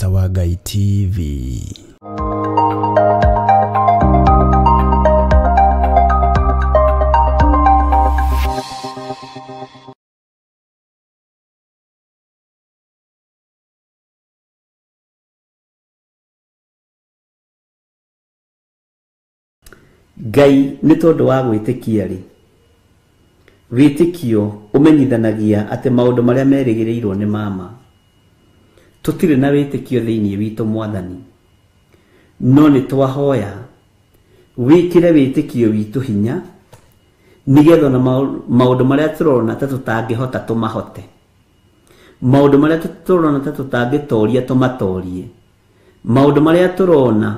Mũrata wa Ngai TV. Ngai nĩ tondũ wa gwĩtĩkia rĩ, wĩtĩkio ũmenyithanagia atĩ maũndũ marĩa merĩgĩrĩirwo nĩ mama. Tũtirĩ na wĩtĩkio thĩinĩ witũ Mwathani, no nĩ twahoya wĩkĩre wĩtĩkio witũ hinya, nĩgetha na maũndũ marĩa tũrona ta tũtangĩhota tũmahote, maũndũ marĩa tũrona ta tũtangĩtoria tũmatorie, maũndũ marĩa tũrona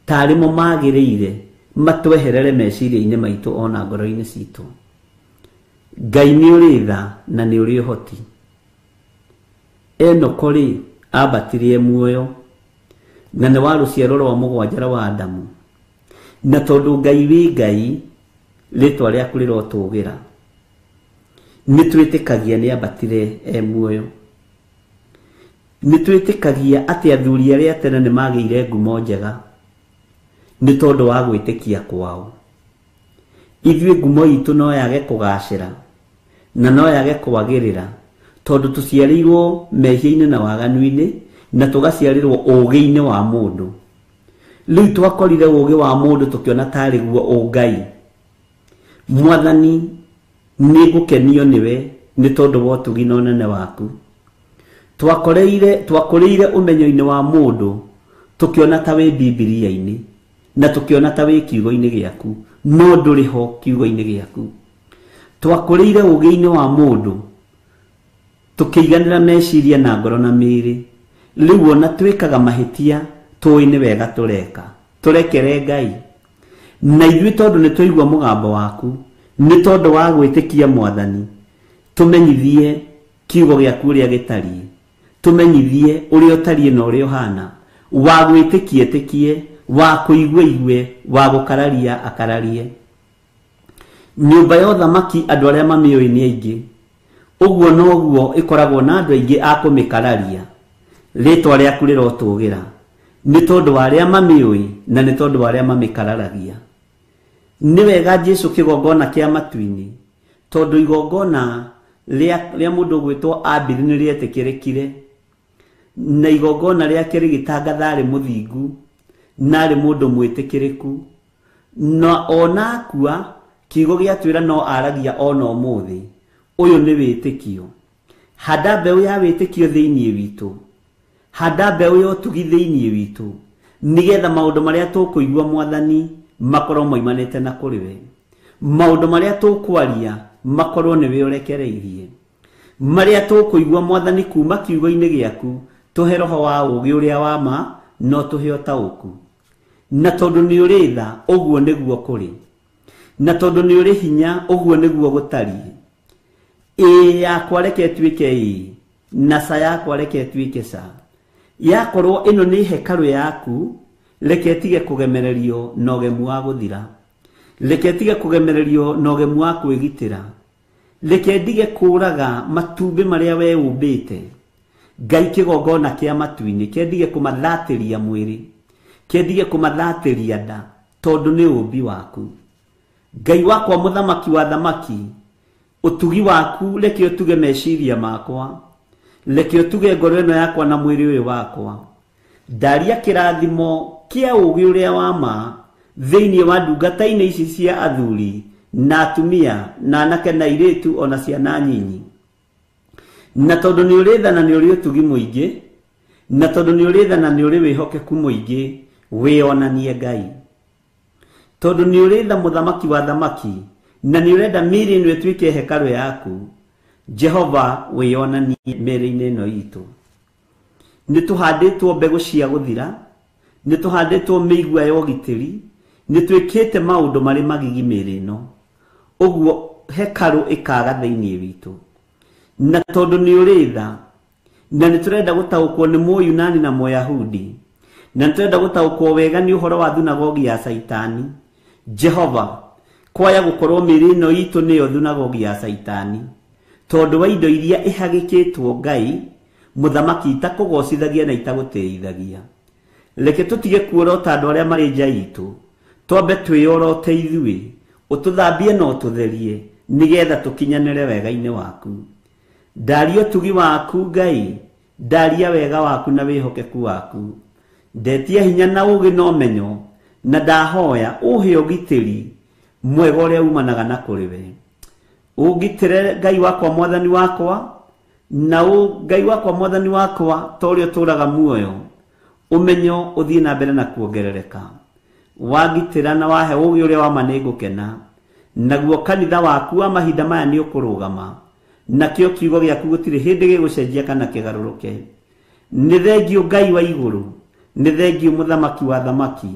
tarĩ mo magĩrĩire matweherere meciria-inĩ maitũ ona ngoro-inĩ citũ. Ngai nĩ ũrĩ tha na nĩ ũrĩ ũhoti. Enoko rĩ ambatire muoyo na nĩ wa rũciaro rwa mũgwanja wa Adamu, na tondũ Ngai wĩ Ngai, rĩtwa rĩaku rĩrotũgĩra, nĩ twĩtĩkagia nĩ ambatire muoyo. Nĩ twĩtĩkagia atĩ athuri arĩa tene nĩ magĩire ngumo njega nĩ tondũ wa gwĩtĩkia kwao. Ithuĩ ngumo itũ no yage kũgacĩra na no yage kwagĩrĩra tondũ tũciarĩirwo mehia-inĩ na waganu-inĩ na tũgaciarĩrwo ũũgĩ-inĩ wa mũndũ. Rĩu twakorire ũũgĩ wa mũndũ tũkĩona tarĩ guo ũngai. Mwathani nĩ ngũkenio nĩwe nĩ tondũ wa ũtugi na ũnene waku. Twakũrĩire ũmenyo-inĩ wa mũndũ tũkĩona ta wĩ Bibilia-inĩ na tũkĩona ta wĩ kiugo-inĩ gĩaku, no ndũrĩ ho kiugo-inĩ gĩaku. Twakũrĩire ũũgĩ-inĩ wa mũndũ tũkĩiganĩra meciria na ngoro na mĩĩrĩ. Rĩu ona twĩkaga mahĩtia tũĩ nĩ wega tũreka, tũrekere Ngai. Na ithuĩ tondũ nĩ twaigua mũgambo waku, nĩ tondũ wa gwĩtĩkia Mwathani, tũmenyithie kiugo gĩaku ũrĩa gĩtariĩ, tũmenyithie ũrĩa ũtariĩ na ũrĩa ũhana, wa gwĩtĩkia ĩtĩkie, wa kũigua igue, wa gũkararia akararie. Nyũmba ya ũthamaki andũ arĩa mamĩũĩ nĩ aingĩ, ũguo noguo ĩkoragwo na andũ aingĩ a kũmĩkararia. Rĩtwa rĩaku rĩrotũgĩra nĩ tondũ wa arĩa mamĩũĩ na nĩ tondũ wa arĩa mamĩkararagia. Nĩ wega Jesũ kĩgongona kĩa matu-inĩ, tondũ igongona rĩa mũndũ gwĩtwo Abili nĩ rĩetĩkĩrĩkire, na igongona rĩake rĩgĩtangatha arĩ mũthingu na arĩ mũndũ mwĩtĩkĩrĩku, na ona akua kiugo gĩatwĩra no aragia ona ũmũthĩ. Ũyũ nĩ wĩtĩkio. Handa mbeũ ya wĩtĩkio thĩinĩ witũ, handa mbeũ ya ũtugi thĩinĩ witũ, nĩgetha maũndũ marĩa tũkũigua Mwathani makorwo moimanĩte na kũrĩ we. Maũndũ marĩa tũkwaria makorwo nĩwe ũrekereirie. Marĩa tũkũigua Mwathani kuma kiugo-inĩ gĩaku, tũhe roho wa ũũgĩ ũrĩa wa ma, no tũhe ũtaũku. Na tondũ nĩ ũrĩ tha, ũguo nĩguo kũrĩ. Na tondũ nĩ ũrĩ hinya, ũguo nĩguo gũtariĩ. Ĩĩ yakwa reke ĩtuĩke ĩĩ, na ca yakwa reke ĩtuĩke ca. Yakorwo ĩno nĩ hekarũ yaku, reke ĩtige kũgemererio na ũgemu wa gũthira. Reke ĩtige kũgemererio na ũgemu wa kwĩgitĩra. Reke ndige kũũraga matumbĩ marĩa we ũmbĩte. Ngai kĩgongona kĩa matu-inĩ, kendige kũmathatĩria mwĩrĩ, kendige kũmathatĩria nda, tondũ nĩ ũmbi waku. Ngai wakwa mũthamaki wa thamaki, ũtugi waku reke ũtuge meciria makwa, reke ũtuge ngoro ĩno yakwa na mwĩrĩ ũyũ wakwa. Ndaria kĩrathimo kĩa ũũgĩ ũrĩa wa ma thĩinĩ wa ndungata-inĩ ici cia athuri na atumia na anake na airĩtu ona ciana nyinyi. Na tondũ nĩ ũrĩ tha na nĩ ũrĩ ũtugi mũingĩ, na tondũ nĩ ũrĩ tha na nĩ ũrĩ wĩhokeku mũingĩ, wĩonanie Ngai. Tondũ nĩ ũrĩ tha mũthamaki wa thamaki, na nĩ ũrenda mĩĩrĩ ĩno ĩtuĩke hekarũ yaku, Jehova wĩonanie mĩĩrĩ-inĩ ĩno itũ. Nĩ tũhandĩtwo mbegũ cia gũthira, nĩ tũhandĩtwo mĩigua ya ũgitĩri, nĩ twĩkĩte maũndũ marĩ magigi mĩĩrĩ ĩno, ũguo hekarũ ĩkaga thĩinĩ witũ. Na tondũ nĩ ũrĩ tha, na nĩ tũrenda gũtaũkwo nĩ Mũyunani na Mũyahudi, na nĩ tũrenda gũtaũkwo wega nĩ ũhoro wa thunagogi ya Saitani, Jehova, kwaya gũkorwo mĩĩrĩ ĩno itũ nĩyo thunagogi ya Saitani, tondũ wa indo iria ihagĩkĩtwo Ngai, muthamaki itakugocithagia na itagũteithagia. Reke tũtige kuorota andũ arĩa marĩ nja itũ, twambe twĩyorote ithuĩ, ũtũthambie na ũtũtherie nĩgetha tũkinyanĩre wega-inĩ waku. Ndaria ũtugi waku Ngai, ndaria wega waku na wĩhokeku waku. Ndetia hinya na ũũgĩ na ũmenyo, na ndahoya ũhe ũgitĩri mwega ũrĩa umanaga na kũrĩ we. Ũgitĩre Ngai wakwa Mwathani wakwa, na Ngai wakwa Mwathani wakwa ta ũrĩa ũtũũraga muoyo, ũmenyo ũthiĩ na mbere na kuongerereka. Wagitĩra na wahe ũũgĩ ũrĩa wa ma nĩngũkena, naguo kanitha waku wa mahinda maya nĩ ũkũrũgama, nakĩo kiugo gĩaku gũtirĩ hĩndĩ gĩgũcenjia kana kĩgarũrũke. Nĩ thengiũ Ngai wa igũrũ, nĩ thengiũ mũthamaki wa thamaki,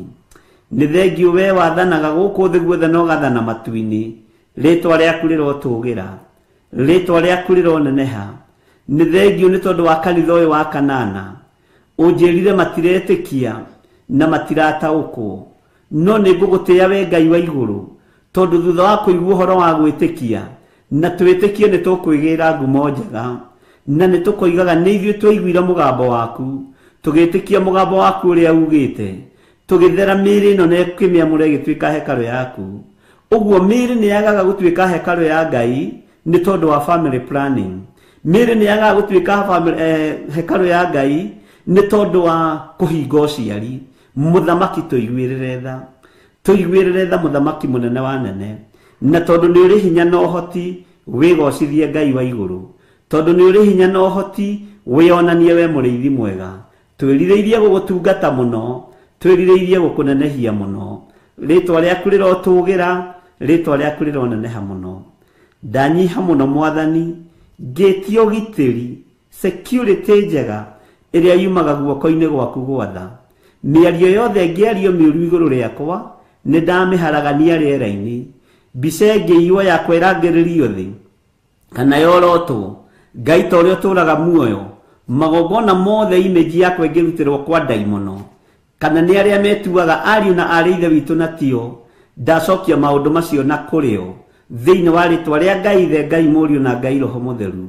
nĩ thengiũ we wathanaga gũkũ thĩ guothe na ũgathana matu-inĩ. Rĩĩtwa rĩaku rĩrotũũgĩra, rĩĩtwa rĩaku rĩroneneha. Nĩ thengiũ nĩ tondũ wa kanitha ũyũ wa kanana, ũnjĩrire matiretĩkia na matirataũkwo, no nĩ ngũgũtĩĩa we Ngai wa igũrũ, tondũ thutha wa kũigua ũhoro wa gwĩtĩkia na twĩtĩkie nĩ tũkwĩgĩra ngumo njega, na nĩ tũkoigaga nĩ ithuĩ twaiguire mũgambo waku, tũgĩtĩkia mũgambo waku ũrĩa ugĩte, tũgĩthera mĩĩrĩ ĩno na ĩkĩmĩamũra ĩgĩtuĩka hekarũ yaku. Ũguo mĩĩrĩ nĩ yagaga gũtuĩka hekarũ ya Ngai nĩ tondũ wa family planning. Mĩĩrĩ nĩ yagaga gũtuĩka hekarũ ya Ngai nĩ tondũ wa kũhinga ũciari. Mũthamaki tũiguĩrĩre tha, tũiguĩrĩre tha mũthamaki mũnene wa nene, na tondũ nĩ ũrĩ hinya na ũhoti wĩgocithie Ngai wa igũrũ, tondũ nĩ ũrĩ hinya na ũhoti wĩonanie we mũrĩithi mwega. Twĩrirĩirie gũgũtungata mũno, twĩrirĩirie gũkũnenehia mũno. Rĩĩtwa rĩaku rĩrotũũgĩra, rĩĩtwa rĩaku rĩroneneha mũno. Ndanyiha mũno Mwathani, ngĩtia ũgitĩri, security njega ĩrĩa yumaga guoko-inĩ gwaku gwatha. Mĩario yothe ngĩario mĩũru igũrũ rĩakwa nĩ ndamĩharagania rĩera-inĩ. Mbica ĩngĩiywo yakwa ĩrangĩrĩrio thĩ, kana yorotwo, Ngai ta ũrĩa ũtũũraga muoyo, magongona mothe image yakwa ĩngĩrutĩrwo kwa ndaimono, kana nĩ arĩa metuaga ariũ na aarĩ ithe witũ na tio, ndacokia maũndũ macio na kũrĩo thĩinĩ wa rĩĩtwa rĩa Ngai Ithe, Ngai Mũriũ na Ngai Roho Mũtheru.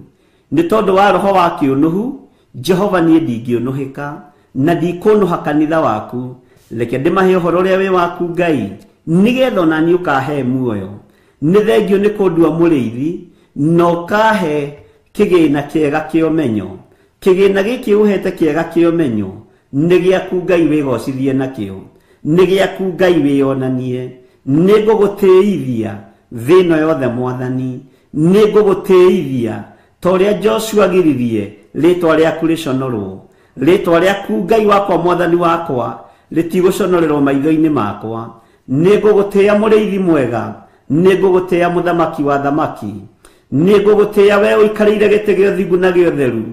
Nĩ tondũ wa roho wa kĩũnũhu, Jehova niĩ ndingĩũnũhĩka na ndikũnũha kanitha waku. Reke ndĩmahe ũhoro ũrĩa wĩ waku Ngai, nĩgetha ona niĩ ũkahe muoyo. Nĩ thengiũ nĩ kũndua mũrĩithi na ũkahe kĩgĩna kĩega kĩa ũmenyo. Kĩgĩna gĩkĩ ũhete kĩega kĩa ũmenyo nĩ gĩaku Ngai wĩgocithie nakĩo, nĩ gĩaku Ngai wĩonanie. Nĩ ngũgũtĩithia thĩ ĩno yothe Mwathani, nĩ ngũgũtĩithia ta ũrĩa Joshua agiririe rĩĩtwa rĩaku rĩconorwo. Rĩĩtwa rĩaku Ngai wakwa Mwathani wakwa rĩtigũconorerwo maitho-inĩ makwa. Nĩ ngũgũtĩĩa mũrĩithi mwega, nĩ ngũgũtĩĩa mũthamaki wa thamaki, nĩ ngũgũtĩĩa we ũikarĩire gĩtĩ gĩa ũthingu na gĩa ũtheru,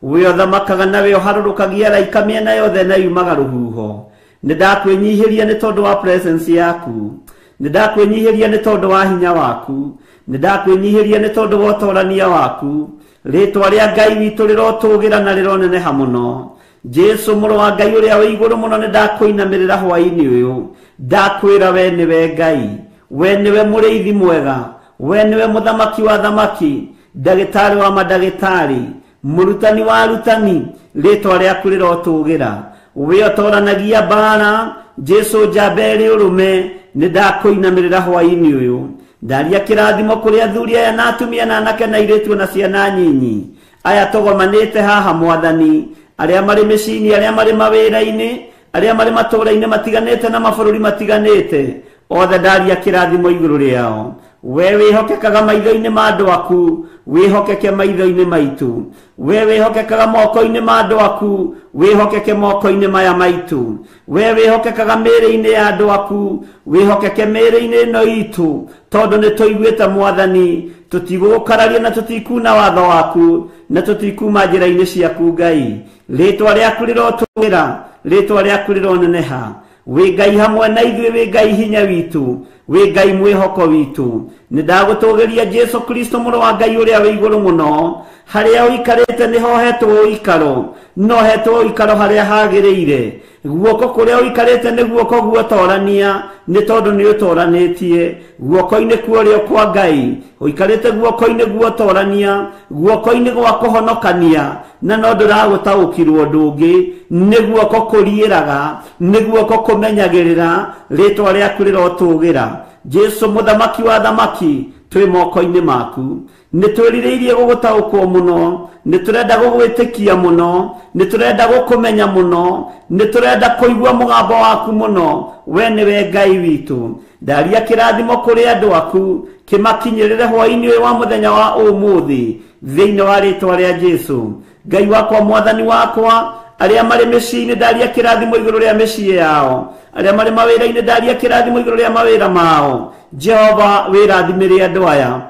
we ũthamakaga na we ũharũrũkagia araika mĩena yothe na yumaga rũhuho. Nĩ ndakwĩnyihĩria nĩ tondũ wa presence yaku, nĩ ndakwĩnyihĩria nĩ tondũ wa hinya waku, nĩ ndakwĩnyihĩria nĩ tondũ wa ũtoorania waku. Rĩĩtwa rĩa Ngai witũ rĩrotũũgĩra na rĩroneneha mũno. Jesu mũrũ wa Ngai ũrĩa wĩ igũrũ mũno, nĩ ndakũinamĩrĩra hwaĩ-inĩ ũyũ, ndakwĩra we nĩwe Ngai, we nĩwe mũrĩithi mwega, we nĩwe mũthamaki wa thamaki, ndagĩtarĩ wa mandagĩtarĩ, mũrutani wa arutani. Rĩĩtwa rĩaku rĩrotũũgĩra, we ũtooranagia mbaara, Jesu njamba ĩrĩ ũrũme, nĩ ndakũinamĩrĩra hwaĩ-inĩ ũyũ. Ndaria kĩrathimo kũrĩ athuri aya na atumia na anake na airĩtu na ciana nyinyi aya tũgomanĩte haha Mwathani, arĩa marĩ mĩciĩ-inĩ, arĩa marĩ mawĩra-inĩ, arĩa marĩ matũũra-inĩ matiganĩte na mabũrũri matiganĩte, othe ndaria kĩrathimo igũrũ rĩao. We wĩhokekaga maitho-inĩ ma andũ aku, wĩhokeke maitho-inĩ maitũ. We wĩhokekaga moko-inĩ ma andũ aku, wĩhokeke moko-inĩ maya maitũ. We wĩhokekaga mĩĩrĩ-inĩ ya andũ aku, wĩhokeke mĩĩrĩ-inĩ ĩno itũ, tondũ nĩ tũiguĩte Mwathani, tũtigũgũkararia na tũtikuna watho waku, na tũtikuma njĩra-inĩ ciaku Ngai. Rĩĩtwa rĩaku rĩrotũũgĩra, rĩĩtwa rĩaku rĩroneneha. Wĩ Ngai hamwe na ithuĩ, wĩ Ngai hinya witũ, we Ngai mwihoko witu nindagutugeria Jesu Kristo muro wa Ngai uria we iguru muno haria uikarite niho hetwo ikaro no hetwo ikaro haria hagiriire guoko kuria uikarite ni guoko guotorania ni tondu ni utoranitie guoko-ini kuorio kwa Ngai uikarite guoko-ini guotorania guoko-ini gwa kuhonokania na no nduragutaukirwo ndungi ni guoko kuriiraga ni guoko kumenyagirira ritwa riaku rirotugira Jesu muthamaki wa thamaki twi moko-ini maku nitwiririirie gugutaukwo muno niturenda gugwitikia muno niturenda gukumenya muno niturenda kuigua mugambo waku muno we niwe Ngai witu ndaria kirathimo kuri andu aku kimakinyirire hwaini wa muthenya wa umuthi thiini wa ritwa ria Jesu Ngai wakwa mwathani wakwa aria mari micii-ini ndaria kirathimo iguru ria micii yao aria mari mawira-ini ndaria kirathimo iguru ria mawira mao Jehova wirathimire andu aya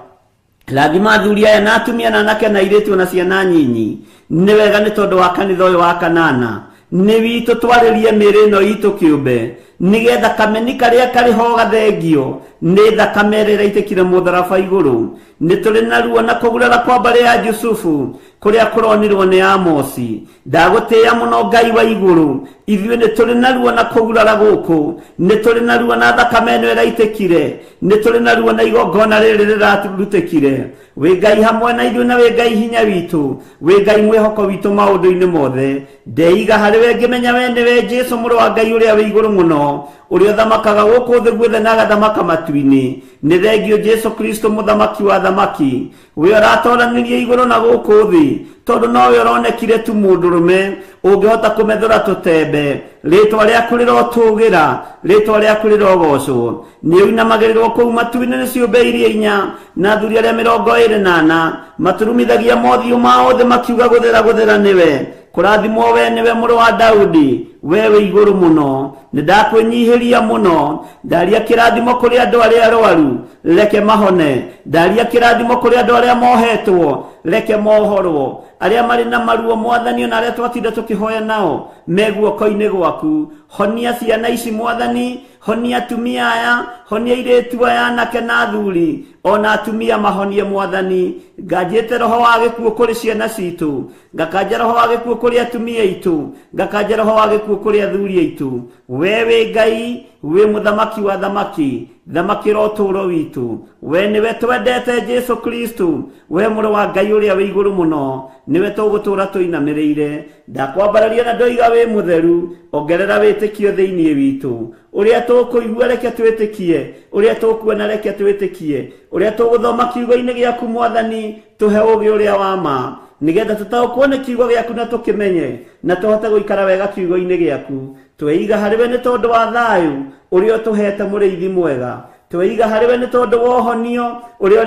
rathima athuri aya na atumia na anake na airitu na ciana nyinyi ni wega ni tondu wa kanitha uyu wa kanana ni witu twaririe miri ino itu kiumbe nigetha kameni karia kariho gathengio ni thakame ria itikire mutharaba iguru ni turi na ruo na kugurara kwa mbari ya Jusufu kuria kuronirwo ni Amosi ndagutia muno Ngai wa iguru ithuĩ ni turi na ruo na kugurara guku ni turi na ruo na thakame ino ria itikire ni turi na ruo na igongona riri rirarutikire we Ngai hamwe na ithuĩ na we Ngai hinya witu we Ngai mwihoko witu maundu-ini mothe ndeiga hari we ngimenya we niwe Jesu muru wa Ngai uria we iguru muno uria thamakaga guku thi gwithe na gathamaka matu-ini ni thengio Jesu Kristo muthamaki wa thamaki we uratoranirie iguru na guku thi tondu nowe uronekire tu mundurume ungihota kumethura tutembe ritwa riaku rirotugira ritwa riaku rirogocwo ni uinamagirirwo kuu matu-ini ni ciumbe iria inya na athuri aria 24 maturumithagia mothiũ mao thĩ makiuga guthera niwe kurathimwo we niwe muru wa Daudi wewe iguru muno nindakwenyihiria muno ndaria kirathimo kuri andu aria arwaru reke mahone ndaria kirathimo kuri andu aria mohetwo reke mohorwo aria mari na maruo mwathani na aria twatinda tukihoya nao meguoko-ini gwaku honia ciana ici mwathani honia atumia aya honia iritu aya anake na athuri ona atumia mahonie mwathani ngajite roho wa gikuo kuri ciana citu ngakanja roho wa gikuo kuri atumia itu ngakanja roho wa gikuo kuri athuri itu wewe Ngai we muthamaki wa thamaki thamaki roturo witu we niwe twendete Jesu Kristo we muru wa Ngai uria we iguru muno niwe tugutura tuinamiriire ndakwambararia na ndoiga we mutheru ongerera witikio thiini witu uria tukuigua reke twitikie uria tukuona reke twitikie uria tuguthoma kiugo-ini giaku mwathani tuhe ugi uria wa ma nigetha tutakuone kiugo giaku na tukimenye na tuhote guikara wega kiugo-ini giaku tweiga hariwe ni tondu wa thayu uria tuhete muriithi mwega tweiga hariwe ni tondu wa honio uria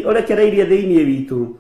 urekereirie thiini witu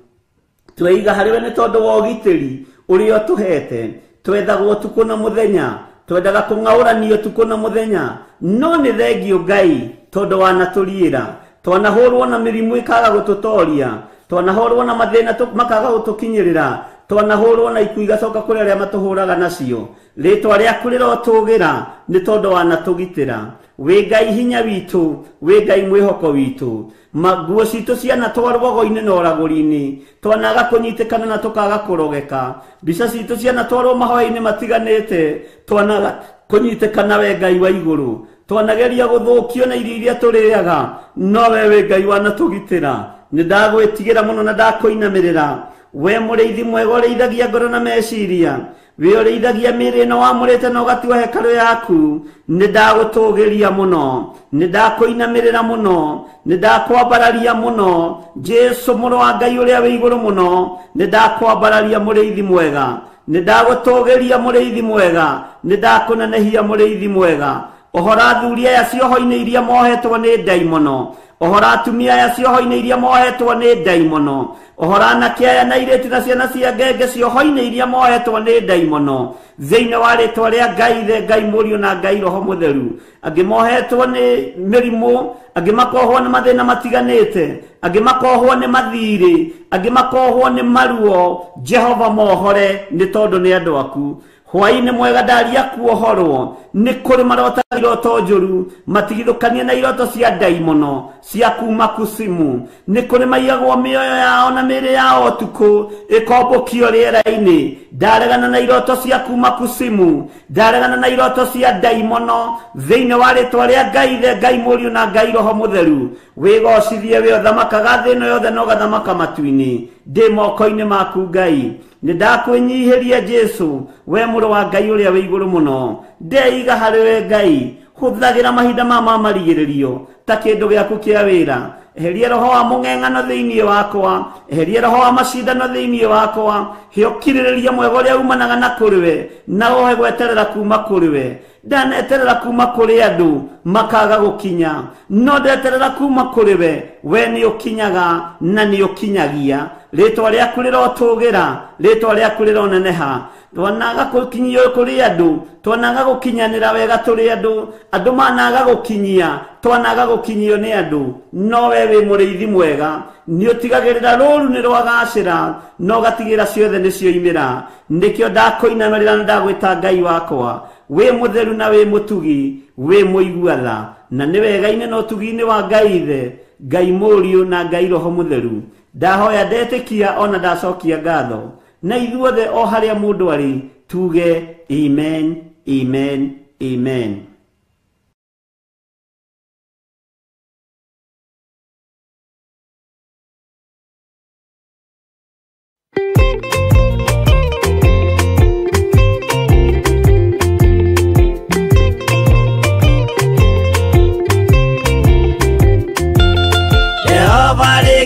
tweiga hariwe ni tondu wa ugitiri uria tuhete twethagwo tuku na muthenya twendaga kung'auranio tuku na muthenya no ni thengio Ngai tondu wanaturiira twanahurwo na mirimu ikaga gututoria twanahurwo na mathina makaga gutukinyirira twanahurwo na ikuiga igacoka kuri aria matuhuraga nacio ritwa riaku rirotugira ni tondu wanatugitira we Ngai hinya witu we Ngai mwihoko witu maguo citu ciana twarwo-go-ini na uraguri-ini twanaga kunyitikana na tukaga kurogeka mbica citu ciana twarwo mahoya-ini matiganite twanaga kunyitikana we Ngai wa iguru twanageria guthukio na irio iria turiaga no we Ngai wanatugitira nindagwitigira muno na ndakuinamirira we muriithi mwega uriithagia ngoro na meciria we uriithagia mĩĩrĩ ĩno wamũrĩte na ũgatua hekalu yaku nindagutugiria muno nindakuinamirira muno nindakwambararia muno Jesu muru wa Ngai uria we iguru muno nindakwambararia muriithi mwega nindagutugiria muriithi mwega nindakunenehia muriithi mwega ohora athuri aya cioho-ini iria mohetwo ni ndaimono ohora atumia aya cioho-ini iria mohetwo ni ndaimono ohora anake aya na airĩtu na ciana cia ngenge cioho-ini iria mohetwo ni ndaimono thiini wa ritwa ria Ngai Mũriũ na Ngai Roho Mũtheru angĩ mohetwo ni mirimu angĩ makohwo ni mathina matiganite angĩ makohwo ni mathiri angĩ makohwo ni maruo Jehova mohore ni tondu ni andu aku hwaine mwega ndaria kuohorwo ni kuri marota iroto njuru matigithukanie na iroto cia daimono cia kuma kusimu ni kuri maiyagwo mioyo yao na miri yao tuku ikombokio riera-ini ndaregana na iroto cia kuma kusimu ndaregana na iroto cia daimono thiini wa ritwa ria Ngai the Ngai Muriu na Ngai Roho Mutheru wigocithie we thamakaga thino yothe no gathamaka matu-ini ndi moko-ini maku Ngai ndakwenyihiria Jesu we muru wa Ngai uria we iguru muno ndeiga hariwe Ngai huthagira mahinda mama marigiririo ta kindu giaku kia wira eheria roho wa mung'eng'ano thiini wakwa eheria roho wa macindano thiini wakwa hiokiriria mwega uria umanaga na kuriwe na ohe gweterera kuma kuriwe ndaneterera kuma kuri andu makaga gukinya no ndeterera kuma kuriwe we ni ukinyaga na ni ukinyagia ritwa riaku rirotugira ritwa riaku rironeneha twanaga gukinyio kuri andu twanaga gukinyanira wega turi andu managa gukinyia twanaga gukinyio ni andu no we wi muriithi mwega ni utigagirira ruru ni rwagacira no gatigira ciothe ni cioimira ndikio ndakoinamirira ndagwita Ngai wakwa we mutheru na we mutugi we muiguatha na ni wega ine no tugi-ini wa Ngai the Ngai Muriu na Ngai Roho Mutheru ndahoya ndetikia ona ndacokia ngatho na ithuothe o haria mundu ari tuge amen amen amen.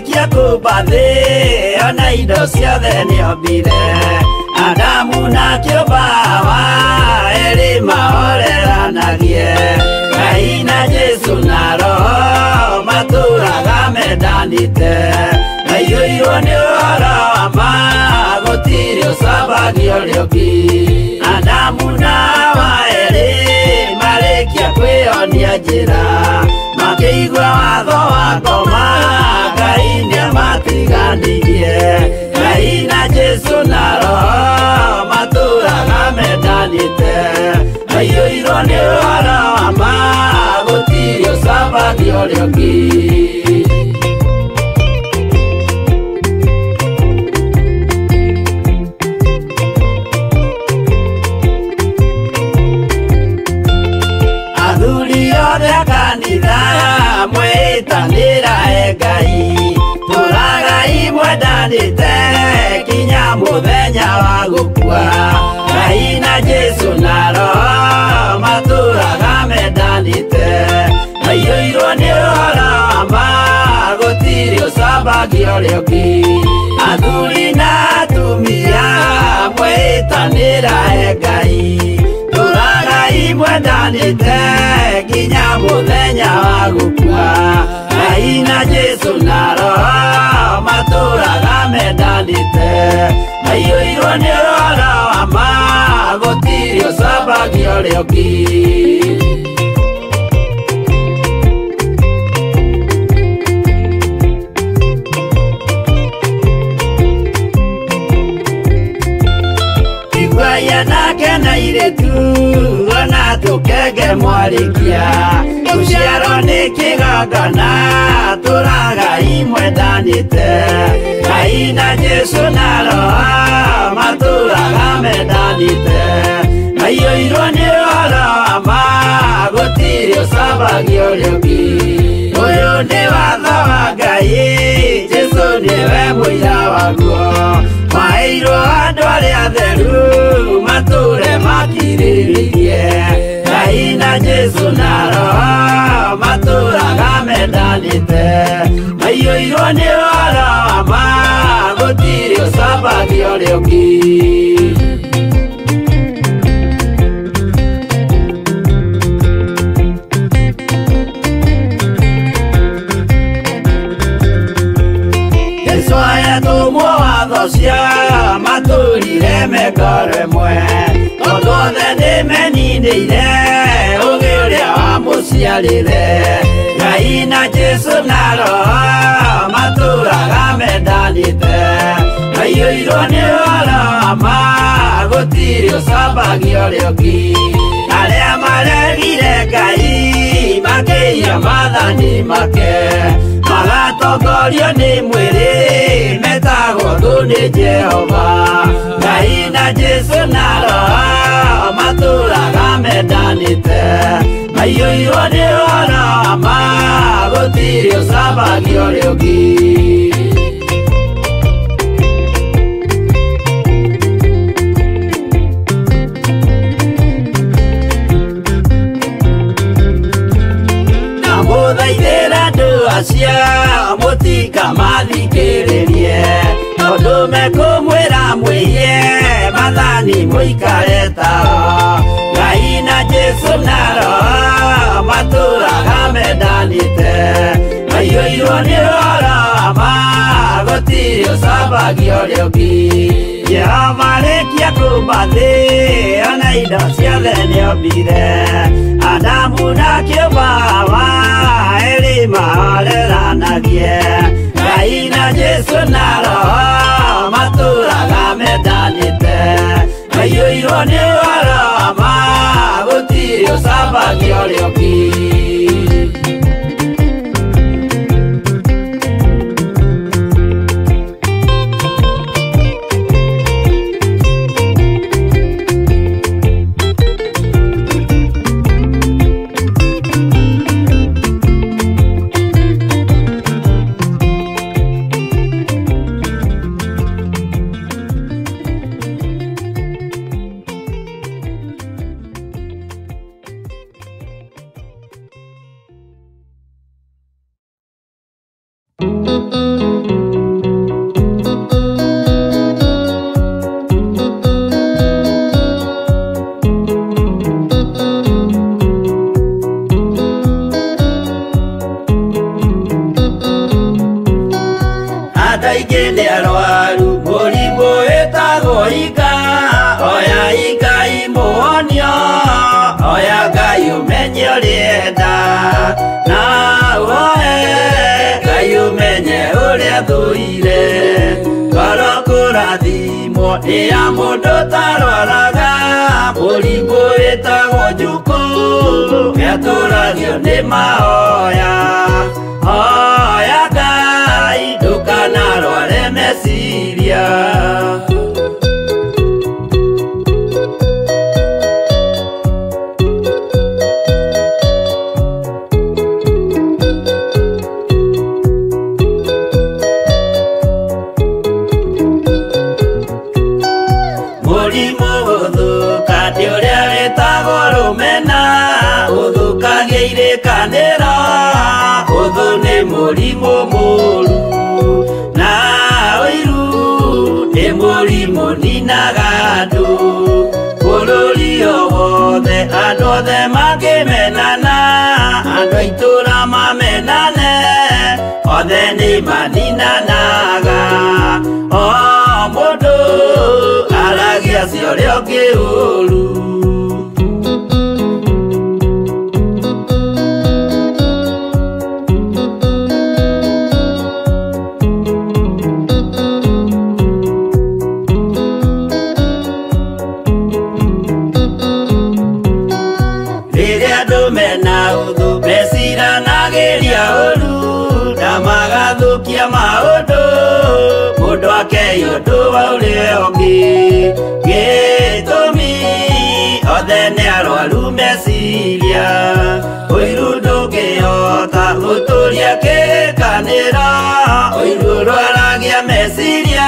Kia kubathi ona indo ciothe nĩombire Adamu na kĩũmba eri mahoreranagie Ngai na Jesu na Roho matũraga mendanĩte maiyũirwo nĩ ũhoro wa ma gũtirĩ ũcambagio rĩũngĩ Adamu na Hawa eri marĩkia kwĩonia njĩra makĩigua watho wa ngoma Ngai nĩamatiganirie Ngai na Jesu na Roho matũraga mendanĩte maiyũirwo nĩ ũhoro wa ma gũtirĩ ũcambagio rĩũngĩ athuri othe a kanitha mwĩtanĩra Ngai tũragai mwendanĩte kinya mũthenya wa gũkua Ngai na Jesu na Roho matũraga mendanĩte maiyũirwo nĩ ũhoro wa ma gũtirĩ ũcambagio rĩũngĩ athuri na atumia mwĩtanĩra Ngai tũragai mwendanĩte kinya mũthenya wa gũkua Ngai na Jesu na Roho matũraga mendanĩte maiyũirwo nĩ ũhoro wa ma gũtirĩ ũcambagio rĩũngĩ Iguaya nake na iretu ona tũkenge mwarikia tũciarwo nĩ kĩgongona tũragai mwendanĩte Ngai na Jesu na Roho matũraga mendanĩte maiyũirwo nĩ ũhoro wa ma gũtirĩ ũcambagio rĩũngĩ ũyũ nĩ watho wa Ngai Jesu nĩwe mũira waguo maheirwo andũ arĩa atheru matũre makirĩrĩirie Ngai na Jesu na Roho matũraga mendanĩte maiyũirwo nĩ ũhoro wa ma gũtirĩ ũcambagio rĩũngĩ cia matũrire mekoro ĩmwe tondũ othe nĩmeninĩire ũgĩ ũrĩa wamũciarire Ngai na Jesu na Roho matũraga mendanĩte maiyũirwo nĩ ũhoro wa ma gũtirĩ ũcambagio rĩũngĩ arĩa maregire Ngai makĩiya maathani make magatongorio nĩ mwĩrĩ metagwo thũ nĩ Jehova Ngai na Jesũ na Roho matũũraga mendanĩte maiyũirwo nĩ ũhoro wa ma gũtirĩ ũcambagio rĩũngĩ mũthaithĩra andũ acio mũtikamathikĩrĩrie tondũ mekũmwĩra mwĩhie maathani mũikare tao Ngai na Jesũ na Roho matũũraga mendanĩte maiyũirwo nĩ ũhoro wa ma gũtirĩ ũcambagio rĩũngĩ Jehova rĩkia kũmba thĩ ona indo ciothe nĩombire Adamu na kĩũmba Hawa erĩ mahoreranagie Ngai na Jesũ na Roho matũũraga mendanĩte maiyũirwo nĩ ũhoro wa ma gũtirĩ ũcambagio rĩũngĩ Ĩa mũndũ tarwaraga mũrimũ wĩtagwo njukũ etũragio nĩ mahoya hoya Ngai ndũkanarware meciria mũrimũ mũru na ũiru nĩ mũrimũ ninaga andũ bũrũri wothe andũ othe makĩmenana andũ a itũũra mamenane othe nĩ maninanaga o mũndũ aragia cio ũrĩa ũngĩ ũru maũndũ mũndũ akeyo ũndũ wa ũrĩa ũngĩ gĩtũmi othe nĩ arwaru meciria ũiru ndũngĩhota gũtũũria kĩrĩkanĩro ũiru ũrwaragia meciria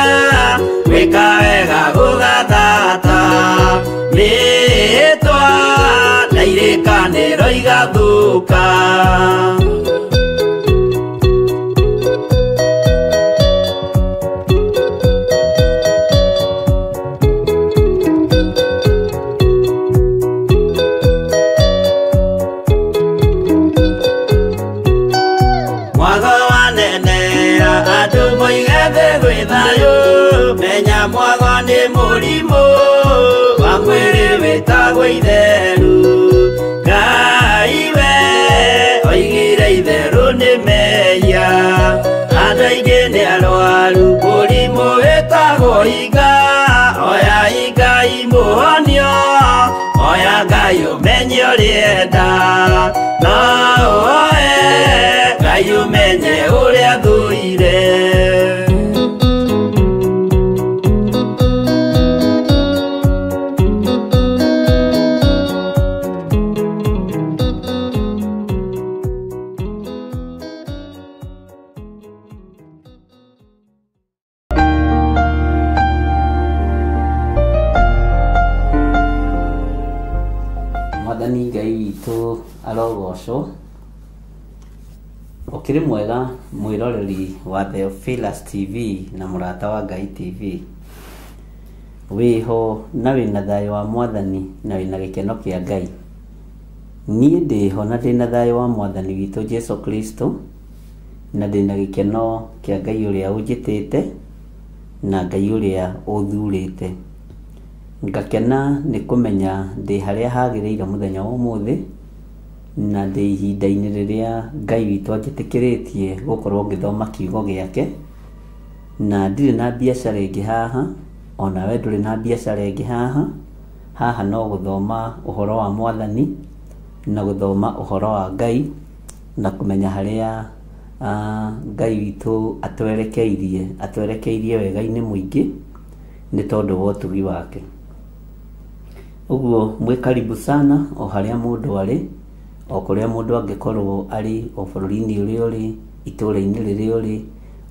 gwĩka wega gũgathata rĩĩtwa na irĩkanĩro igathũka menya mwago nĩ mũrimũ wa mwĩrĩ wĩtagwo itherũ Ngai we oigire itherũ nĩ mehia andũ aingĩ nĩ arwaru mũrimũ wĩtagwo inga oya Ngai Ngai umenye ũrĩenda no woe Ngai umenye ũrĩa thũire Mwathani Ngai witũ arogocwo ũkĩrĩ mwega mwĩroreri wa Theophilus TV na mũrata wa Ngai TV wĩho na wĩna thayũ wa Mwathani na wĩna gĩkeno kĩa Ngai niĩ ndĩho na ndĩna thayũ wa Mwathani witũ Jesu Kristo na ndĩna gĩkeno kĩa Ngai ũrĩa ũnjĩtĩte na Ngai ũrĩa ũthurĩte ngakena nĩ kũmenya ndĩ harĩa hagĩrĩire mũthenya wa ũmũthĩ na ndĩ ihinda-inĩ rĩrĩa Ngai witũ anjĩtĩkĩrĩtie gũkorwo ngĩthoma kiugo gĩake na ndirĩ na biacara ĩngĩ haha ona we ndũrĩ na biacara ĩngĩ haha no gũthoma ũhoro wa Mwathani na gũthoma ũhoro wa Ngai na kũmenya harĩa Ngai witũ atwerekeirie wega-inĩ mũingĩ nĩ tondũ wa ũtugi wake ũguo mwĩ karibu sana o harĩa mũndũ arĩ o kũrĩa mũndũ angĩkorwo arĩ o bũrũri-inĩ ũrĩa ũrĩ itũũra-inĩ rĩrĩa ũrĩ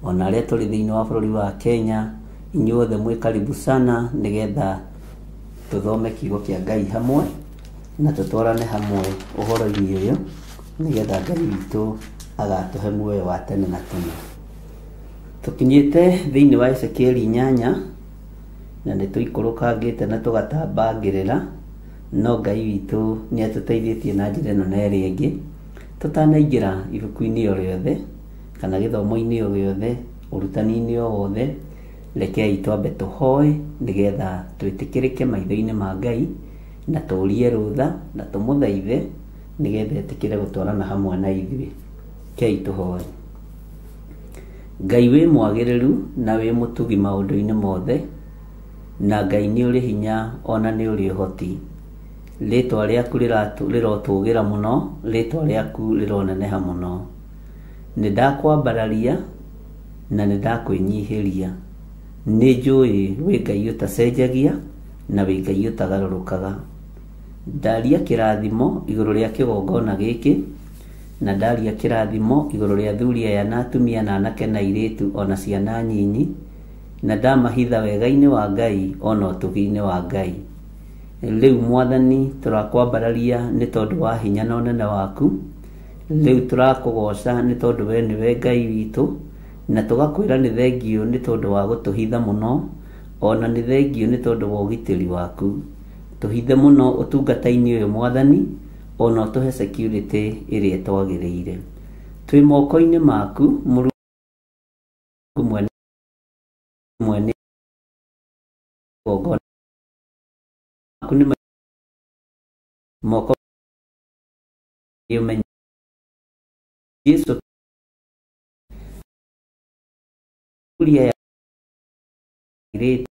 ona arĩa tũrĩ thĩinĩ wa bũrũri wa Kenya inyuothe mwĩ karibu sana nĩgetha tũthome kiugo kĩa Ngai hamwe na tũtwarane hamwe ũhoro-inĩ ũyũ nĩgetha Ngai witũ agatũhe muoyo wa tene na tene tũkinyĩte thĩinĩ wa Ezekieli 8 na nĩtũikũrũkangĩte na tũgatambangĩrĩra no Ngai witũ nĩ atũteithĩtie na njĩra ĩno na ĩrĩa ĩngĩ tũtanaingĩra ibuku-inĩ o rĩothe kana gĩthomo-inĩ o gĩothe ũrutani-inĩ o wothe rekei twambe tũhoe nĩgetha twĩtĩkĩrĩke maitho-inĩ ma Ngai na tũũrie rũtha na tũmũthaithe nĩgetha etĩkĩre gũtwarana hamwe na ithuĩ kei tũhoe Ngai wĩ mwagĩrĩru na wĩ mũtugi maũndũ-inĩ mothe na Ngai nĩ ũrĩ hinya ona nĩ ũrĩ ũhoti rĩtwa rĩaku rĩrotũgĩra mũno rĩtwa rĩaku rĩroneneha mũno nĩ ndakwambararia na nĩ ndakwĩnyihĩria nĩ njũĩ wĩ Ngai ũtacenjagia na wĩ Ngai ũtagarũrũkaga ndaria kĩrathimo igũrũ rĩa kĩgongona gĩkĩ na ndaria kĩrathimo igũrũ rĩa athuri aya na atumia na anake na airĩtu ona ciana nyinyi na ndamahitha wega-inĩ wa Ngai ona ũtugi-inĩ wa Ngai rĩu Mwathani tũrakwambararia nĩ tondũ wa hinya na ũnene waku rĩu tũrakũgoca nĩ tondũ we nĩwe Ngai witũ na tũgakwĩra nĩ thengio nĩ tondũ wa gũtũhitha mũno ona nĩ thengio nĩ tondũ wa ũgitĩri waku tũhithe mũno ũtungata-inĩ ũyũ Mwathani ona ũtũhe security ĩrĩa twagĩrĩire twĩ moko-inĩ maku Mũrungu mwene gongona maku nĩ moko yũmenye Yesu kuria ya ire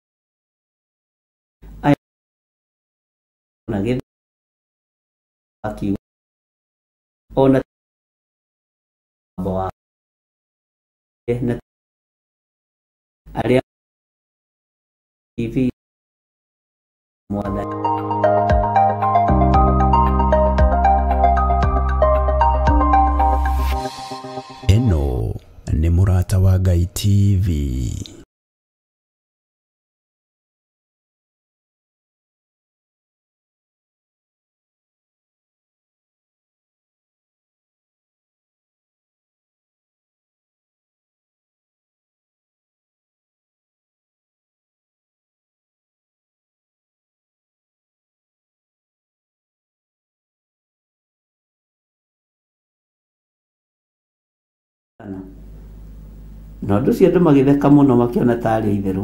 aya na gĩthe aki ona boa na arĩa TV Mwathani eno nĩ mũrata wa Ngai TV. na ũndũ ũcio andũ magĩtheka mũno makĩona tarĩ itherũ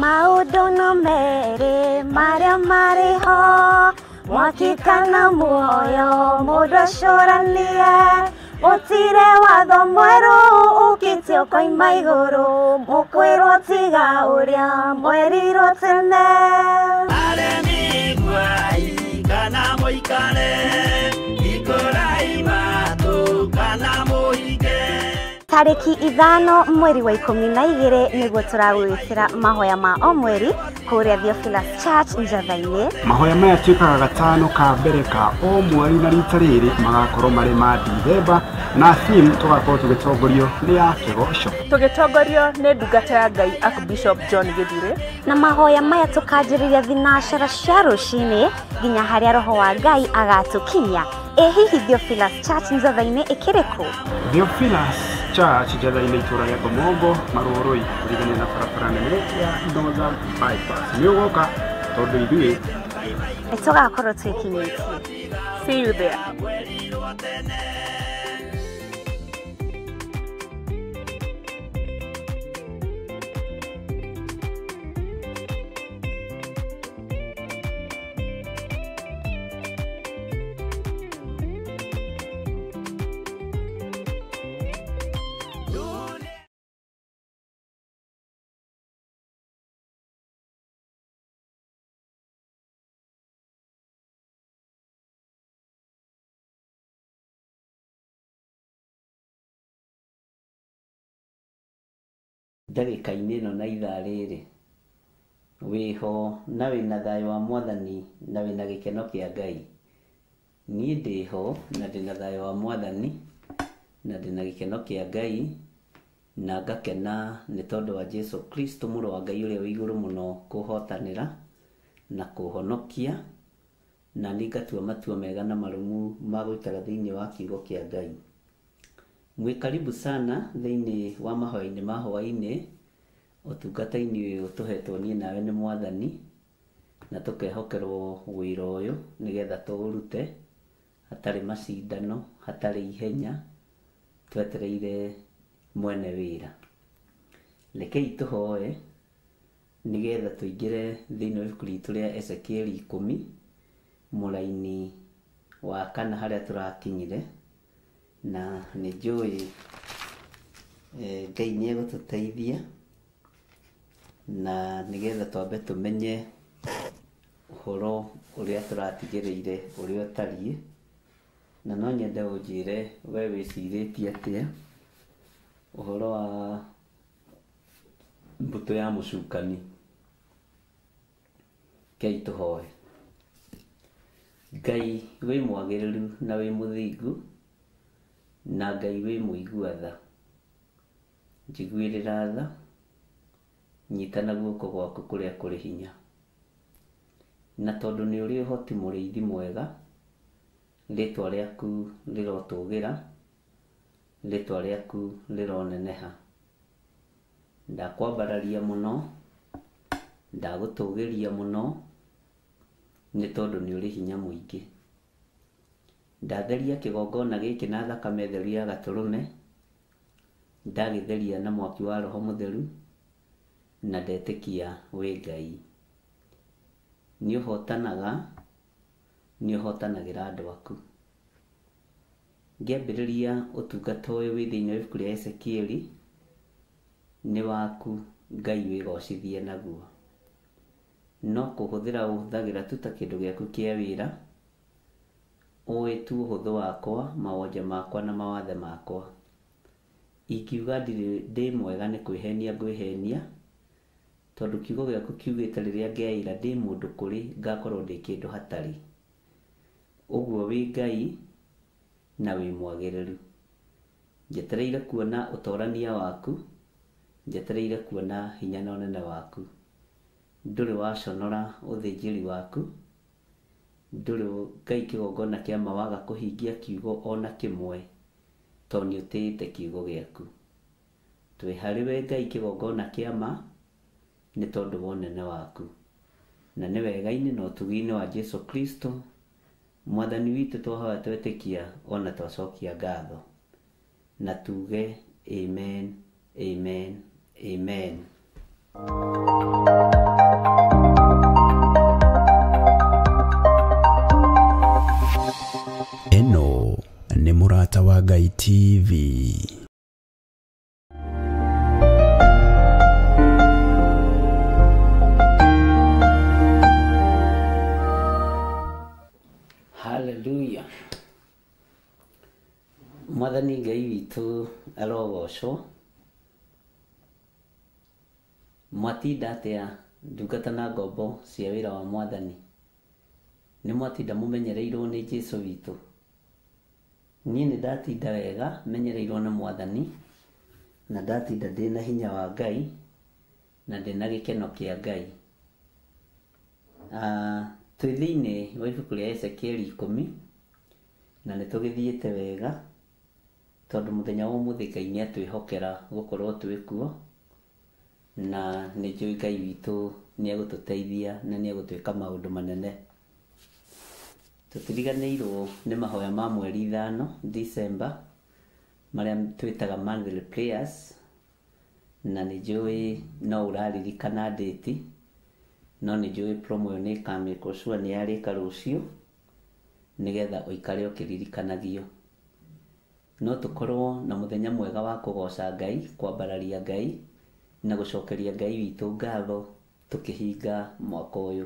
maũndũ no merĩ marĩa marĩ ho kana muoyo mundo coranie mutire watho mweru ukitio koima iguru mukwirwo tiga uria mwerirwo tene aremi gwai kana moikane ikorai matu kana moike tariki 5 mweri wa 12 niguo turagwikira mahoya ma o mweri kuria Theophilus Church Njathaini. Mahoya maya tuikaga gatano ka mbere ka o mweri na rita riri magakorwo mari ma Dithemba na theme tugakorwo tugitongorio ni ya kigoco tugitongorio ni ndungata ya Ngai Archbishop John Githire na mahoya maya tukanjiriria thinashara cia rucini nginya haria roho wa Ngai agatukinya. Hihi Theophilus Church Njathaini ikiriku? Theophilus Church Njathaini itura ria Gomongo Maroroi kurigania na barabara nene ya Northern Bypass niugoka tondu ithui nitugakorwo twikinyitie. See you there. ndagĩka-inĩ ĩno na ithaa rĩrĩ wĩho na wĩna thayũ wa Mwathani na wĩna gĩkeno kĩa Ngai. Niĩ ndĩho na ndĩna thayũ wa Mwathani na ndĩna gĩkeno kĩa Ngai na ngakena nĩ tondũ wa Jesu Kristo mũrũ wa Ngai ũrĩa wĩ igũrũ mũno kũhotanĩra na kũhonokia na nĩ ngatua matua mega na marũmu ma gũikara thĩinĩ wa kiugo kĩa Ngai. Mwĩ karibu sana thĩinĩ wa mahoya-inĩ ma hwaĩ-inĩ ũtungata-inĩ ũyũ tũhetwo niĩ nawe nĩ Mwathani na tũkehokerwo wĩra ũyũ nĩgetha tũũrute hatarĩ macindano hatarĩ ihenya twetereire mwene wĩra. Rekei tũhoe nĩgetha tũingĩre thĩinĩ wa ibuku ritũ rĩa Ezekieli 10 mũraini wa 4 harĩa tũrakinyire na nĩ njũĩ Ngai nĩ egũtũteithia na nĩgetha twambe tũmenye ũhoro ũrĩa tũratigĩrĩire ũrĩa ũtariĩ na no nyende ũnjĩre we wĩcirĩtie atĩa ũhoro wa mbũtũ ya mũcukani. Kei tũhoe. Ngai wĩ mwagĩrĩru na wĩ mũthingu na Ngai wĩ mũigua tha, njiguĩrĩra tha, nyitana guoko gwaku kũrĩa kũrĩ hinya. Na tondũ nĩ ũrĩ ũhoti mũrĩithi mwega, rĩtwa rĩaku rĩrotũgĩra, rĩtwa rĩaku rĩroneneha. Ndakwambararia mũno, ndagũtũgĩria mũno, nĩ tondũ nĩ ũrĩ hinya mũingĩ. Ndatheria kĩgongona gĩkĩ na thakame theru ya gatũrũme, ndagĩtheria na mwaki wa Roho Mũtheru, na ndetĩkia wĩ Ngai. Nĩ ũhotanaga, nĩ ũhotanagĩra andũ aku. Ngĩambĩrĩria ũtungata ũyũ wĩ thĩinĩ wa ibuku rĩa Ezekieli, nĩ waku Ngai wĩgocithie naguo. No kũhũthĩra ũhũthagĩra tu ta kĩndũ gĩaku kĩa wĩra, ũĩ tu ũhũthũ wakwa, mawonja makwa na mawathe makwa. Ingiuga ndĩ mwega nĩ kwĩhenia ngwĩhenia, tondũ kiugo gĩaku kiugĩte rĩrĩa ngĩaĩra ndĩ mũndũ kũrĩ ngakorwo ndĩ kĩndũ hatarĩ. Ũguo wĩ Ngai na wĩ mwagĩrĩru. Njetereire kuona ũtorania waku, njetereire kuona hinya na ũnene waku. Ndũrĩ waconora ũthĩnjĩri waku, ndũrĩ Ngai kĩgongona kĩa ma waga kũhingia kiugo ona kĩmwe, tondũ nĩ ũtĩĩte kiugo gĩaku. Twĩ harĩ we Ngai kĩgongona kĩa ma, nĩ tondũ wa ũnene waku. Na nĩ wega-inĩ na ũtugi-inĩ wa Jesu Kristo, Mwathani witũ twahoya twetĩkia ona twacokia ngatho. Na tuge amen, amen, amen. mũrata wa Ngai TV. Hallelujah. Mwathani Ngai witũ arogocwo. Mwatinda atĩa ndungata na ngombo cia wĩra wa Mwathani? Nĩ mwatinda mũmenyereirwo nĩ Jesũ witũ? Niĩ nĩ ndatinda wega menyereirwo nĩ Mwathani, na ndatinda ndĩna hinya wa Ngai na ndĩna gĩkeno kĩa Ngai. Twĩ thĩinĩ wa ibuku rĩa Ezekieli 10 na nĩ tũgĩthiĩte wega tondũ mũthenya wa ũmũthĩ Ngai nĩ atwĩhokera gũkorwo twĩ kuo, na nĩ njũĩ Ngai witũ nĩ egũtũteithia na nĩ egũtwĩka maũndũ manene. Tũtiriganĩirwo nĩ mahoya ma mweri 5 December marĩa twĩtaga monthly prayers, na nĩ njũĩ no ũraririkana date, no nĩ njũĩ promo ĩyo nĩ ĩkamĩkwo sure nĩ yarĩka rũciũ nĩgetha ũikare ũkĩririkanagio. No tũkorwo na mũthenya mwega wa kũgoca Ngai, kwambararia Ngai na gũcokeria Ngai witũ ngatho tũkĩhinga mwaka ũyũ.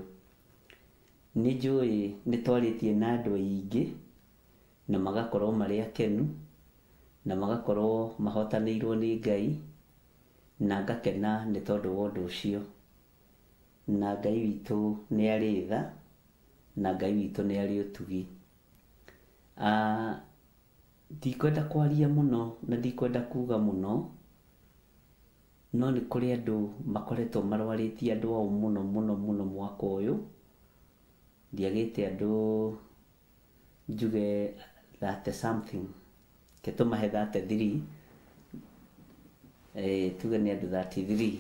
Nĩ njũĩ nĩ twarĩtie na andũ aingĩ na magakorwo marĩ akenu na magakorwo mahotanĩirwo nĩ Ngai, na ngakena nĩ tondũ wa ũndũ ũcio. Na Ngai witũ nĩ arĩ tha, na Ngai witũ nĩ arĩ ũtugi. Ndikwenda kwaria mũno na ndikwenda kuga mũno, no nĩ kũrĩ andũ makoretwo marwarĩtie andũ ao mũno mwaka ũyũ. Ndiagĩte andũ njuge 30 something, ketũmahe 33, tuge nĩ andũ 33.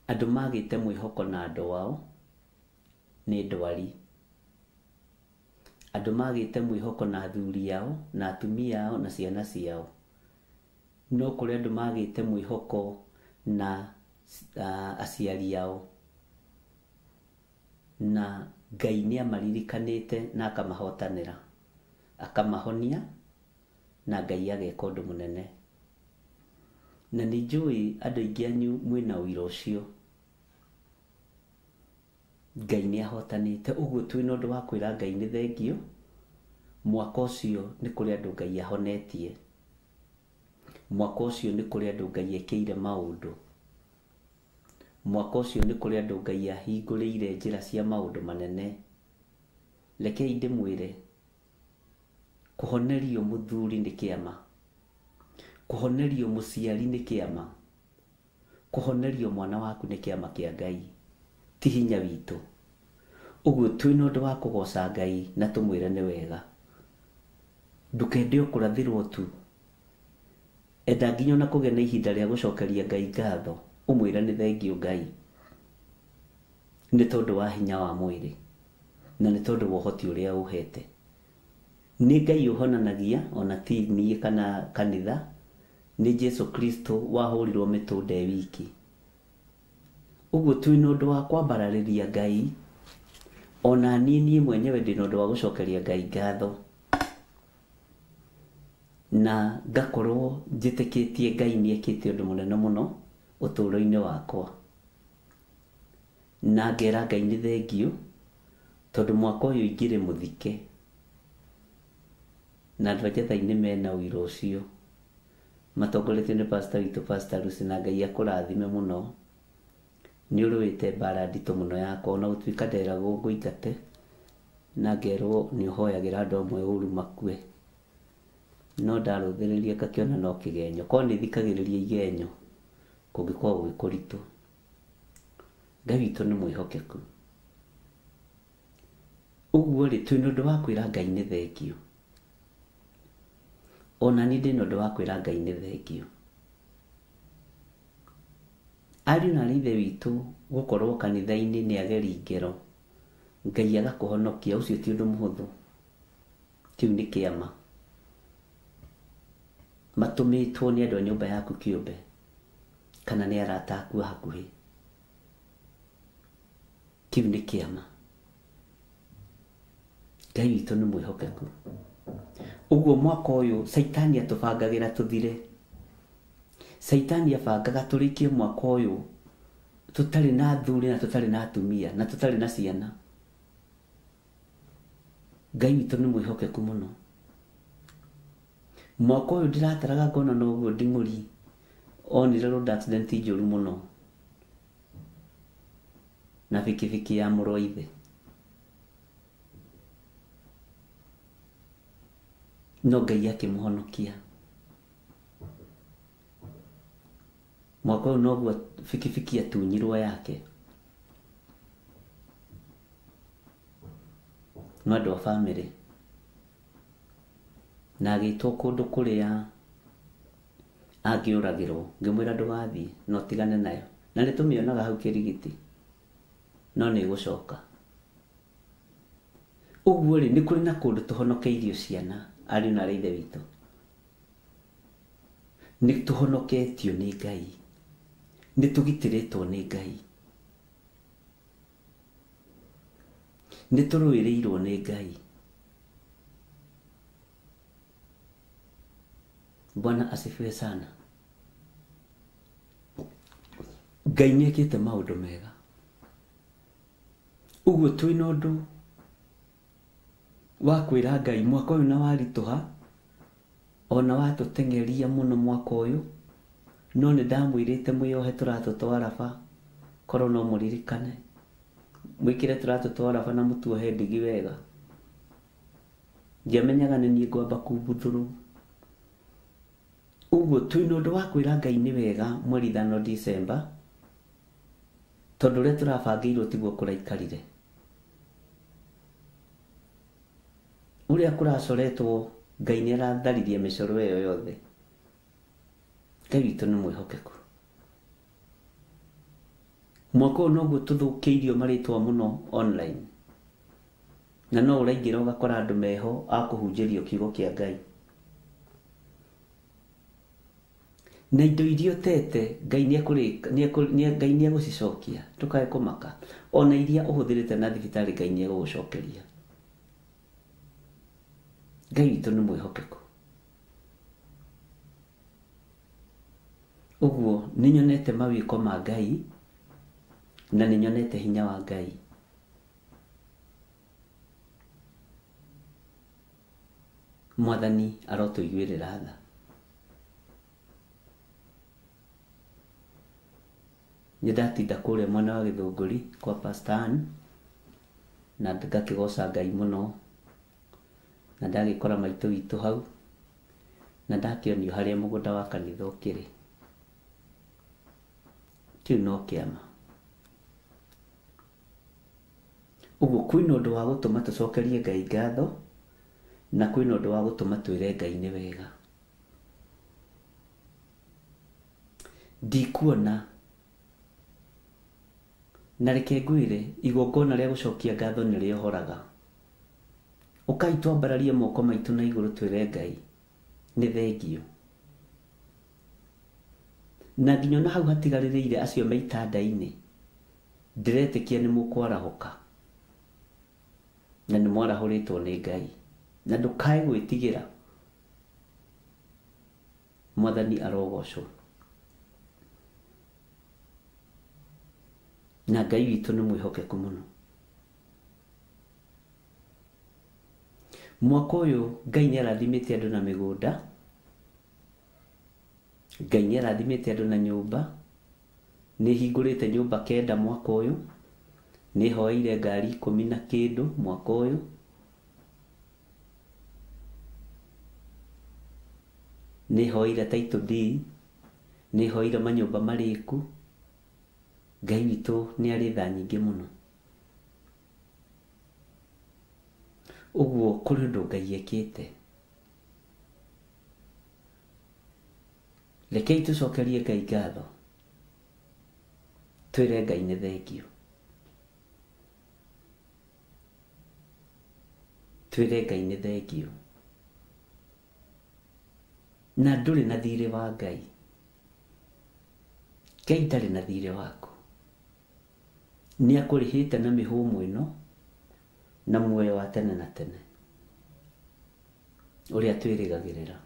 Andũ magĩte mwĩhoko na andũ ao nĩ ndwari. Andũ magĩte mwĩhoko na athuri ao na atumia ao na ciana ciao. No kũrĩ andũ magĩte mwĩhoko na aciari ao, na Ngai nĩ amaririkanĩte na akamahotanĩra, akamahonia, na Ngai ageka ũndũ mũnene. Na nĩ njũĩ andũ aingĩ anyu mwĩna ũira ũcio. Ngai nĩ ahotanĩte, ũguo twĩna ũndũ wa kwĩra Ngai nĩ thengio. Mwaka ũcio nĩ kũrĩ andũ Ngai ahonetie. Mwaka ũcio nĩ kũrĩ andũ Ngai ekĩire maũndũ. Mwaka ũcio nĩ kũrĩ andũ Ngai ahingũrĩire njĩra cia maũndũ manene. Rekei ndĩmwĩre, kũhonerio mũthuri nĩ kĩama, kũhonerio mũciari nĩ kĩama, kũhonerio mwana waku nĩ kĩama kĩa Ngai, ti hinya witũ. Ũguo twĩna ũndũ wa kũgoca Ngai na tũmwĩre nĩ wega. Ndũkende o kũrathĩrwo tu, enda nginya na kũgĩa na ihinda rĩa gũcokeria Ngai ngatho, ũmwĩre nĩ thengio Ngai, nĩ tondũ wa hinya wa mwĩrĩ na nĩ tondũ wa ũhoti ũrĩa ũhete. Nĩ Ngai ũhonanagia, ona ti niĩ kana kanitha, nĩ Jesũ Kristo wahũrirwo mĩtũnde wiki. Ũguo twĩna ũndũ wa kwambararĩria Ngai, ona niĩ mwenyewe ndĩna ũndũ wa gũcokeria Ngai ngatho, na ngakorwo njĩtĩkĩtie Ngai nĩ ekĩte ũndũ mũnene mũno ũtũũro-inĩ wakwa. Na ngera Ngai nĩ thengio tondũ mwaka ũyũ ingĩrĩ mũthike, na andũ aingĩ thainĩ mena ũira ũcio, matongoretio nĩ pastor witũ Pastor Lucy, na Ngai akũrathime mũno. Nĩ ũrũĩte mbara nditũ mũno yakwa, ona gũtuĩka nderagwo ngũingate na ngerwo nĩ ũhoyagĩra andũ amwe ũru makue, no ndarũthĩrĩria ngakĩona no kĩgenyo, korwo nĩ thikagĩrĩria igenyo kũngĩkorwo gwĩ kũritũ. Ngai witũ nĩ mwĩhokeku. Ũguo rĩ, twĩna ũndũ wa kwĩra Ngai nĩ thengio. Ona niĩ ndĩna ũndũ wa kwĩra Ngai nĩ thengio. Ariũ na aarĩ a Ithe witũ gũkorwo kanitha-inĩ nĩ ageri ngero, Ngai agakũhonokia, ũcio ti ũndũ mũhũthũ. Kĩu nĩ kĩama. Matũmĩtwo nĩ andũ a nyũmba yaku kĩũmbe, kana nĩ arata aku hakuhĩ. Kĩu nĩ kĩama. Ngai witũ nĩ mwĩhokeku. Ũguo mwaka ũyũ Saitani atũbangagira tũthire. Saitani abangaga tũrĩkie mwaka ũyũ tũtarĩ na athuri na tũtarĩ na atumia na tũtarĩ na ciana. Ngai witũ nĩ mwĩhokeku mũno. Mwaka ũyũ ndirataraga ngona na ũguo Nding'ũri onire road accident njũru mũno na bikibiki ya mũrũ wa ithe. No Ngai akĩmũhonokia. Mwaka ũyũ noguo bikibiki atunyirwo yake. No andũ a bamĩrĩ na agĩtwo kũndũ kũrĩa angĩũragĩrwo, ngĩmwĩra ndũgathiĩ no tigane nayo, na nĩtũmĩonaga hau Kĩrigiti, no nĩ gũcoka. Ũguo rĩ, nĩ kũrĩ na kũndũ tũhonokeirio ciana, ariũ na ithe witũ. Nĩ tũhonoketio nĩ Ngai, nĩ tũgitĩrĩtwo nĩ Ngai, nĩ tũrũĩrĩirwo nĩ Ngai. Bwana asifiwe sana. Ngai nĩekĩte maũndũ mega. Ũguo twĩna ũndũ wa kwĩra Ngai mwaka ũyũ na waritũha, ona watũteng'eria mũno mwaka ũyũ, no nĩ ndamwĩrĩte mwĩohe tũratũtwara ba, korwo no mũririkane, mwĩkĩre tũratũtwara ba na mũtuohe ndigi wega. Ndiamenyaga nĩ niĩ ngwamba kumbuthũrwo. Ũguo twĩna ũndũ wa kwĩra Ngai nĩ wega mweri 5 December, tondũ ũrĩa tũrabangĩirwo tiguo kũraikarire. Ũrĩa kũracoretwo Ngai nĩ aratharirie mĩcoro ĩyo yothe. Ngai witũ nĩ mwĩhokeku. Mwaka ũyũ noguo tũthũkĩirio marĩtwa mũno online, na no ũraingĩra ũgakora andũ meho a kũhunjĩrio kiugo kĩa Ngai. Na indo iria ũtete Ngai nĩ egũcicokia, ndũkae kũmaka. Ona iria ũhũthĩrĩte na thibitarĩ Ngai nĩ egũgũcokeria. Ngai witũ nĩ mwĩhokeku. Ũguo nĩ nyonete mawĩko ma Ngai na nĩ nyonete hinya wa Ngai. Mwathani arotũiguĩrĩra tha. Nĩ ndatinda kũrĩa mwena wa Gĩthũngũri kwa Pastor Ann na ngakĩgoca Ngai mũno, na ndagĩkora maitũ witũ hau, na ndakĩonio harĩa mũgũnda wa kanitha ũkĩrĩ. Kĩu no kĩama. Ũguo kwĩna ũndũ wa gũtũma tũcokerie Ngai ngatho, na kwĩna ũndũ wa gũtũma twĩre Ngai nĩ wega. Ndikuona na reke ngwĩre igongona rĩa gũcokia ngatho nĩ rĩohoraga. Ũkai twambararie moko maitũ na igũrũ twĩre Ngai nĩ thengio. Na nginya na hau hatigarĩrĩire acio me itanda-inĩ, ndĩretĩkia nĩ mũkwarahũka na nĩ mwarahũrĩtwo nĩ Ngai, na ndũkae gwĩtigĩra. Mwathani arogocwo. Na Ngai witũ nĩ mwĩhokeku mũno. Mwaka ũyũ Ngai nĩ arathimĩte andũ na mĩgũnda, Ngai nĩ arathimĩte andũ na nyũmba, nĩ hingũrĩte nyũmba 9 mwaka ũyũ, nĩ hoeire ngari 10 na kĩndũ mwaka ũyũ, nĩ hoeire title deed, nĩ hoeire manyũmba marĩku. Ngai witũ nĩ arĩ tha nyingĩ mũno. Ũguo kũrĩ ũndũ Ngai ekĩte. Rekei tũcokerie Ngai ngatho, twĩre Ngai nĩ thengio, twĩre Ngai nĩ thengio. Na ndũrĩ na thirĩ wa Ngai. Ngai ndarĩ na thirĩ waku. Nĩ akũrĩhĩte na mĩhũmũ ĩno na muoyo wa tene na tene. uria twirigagirira.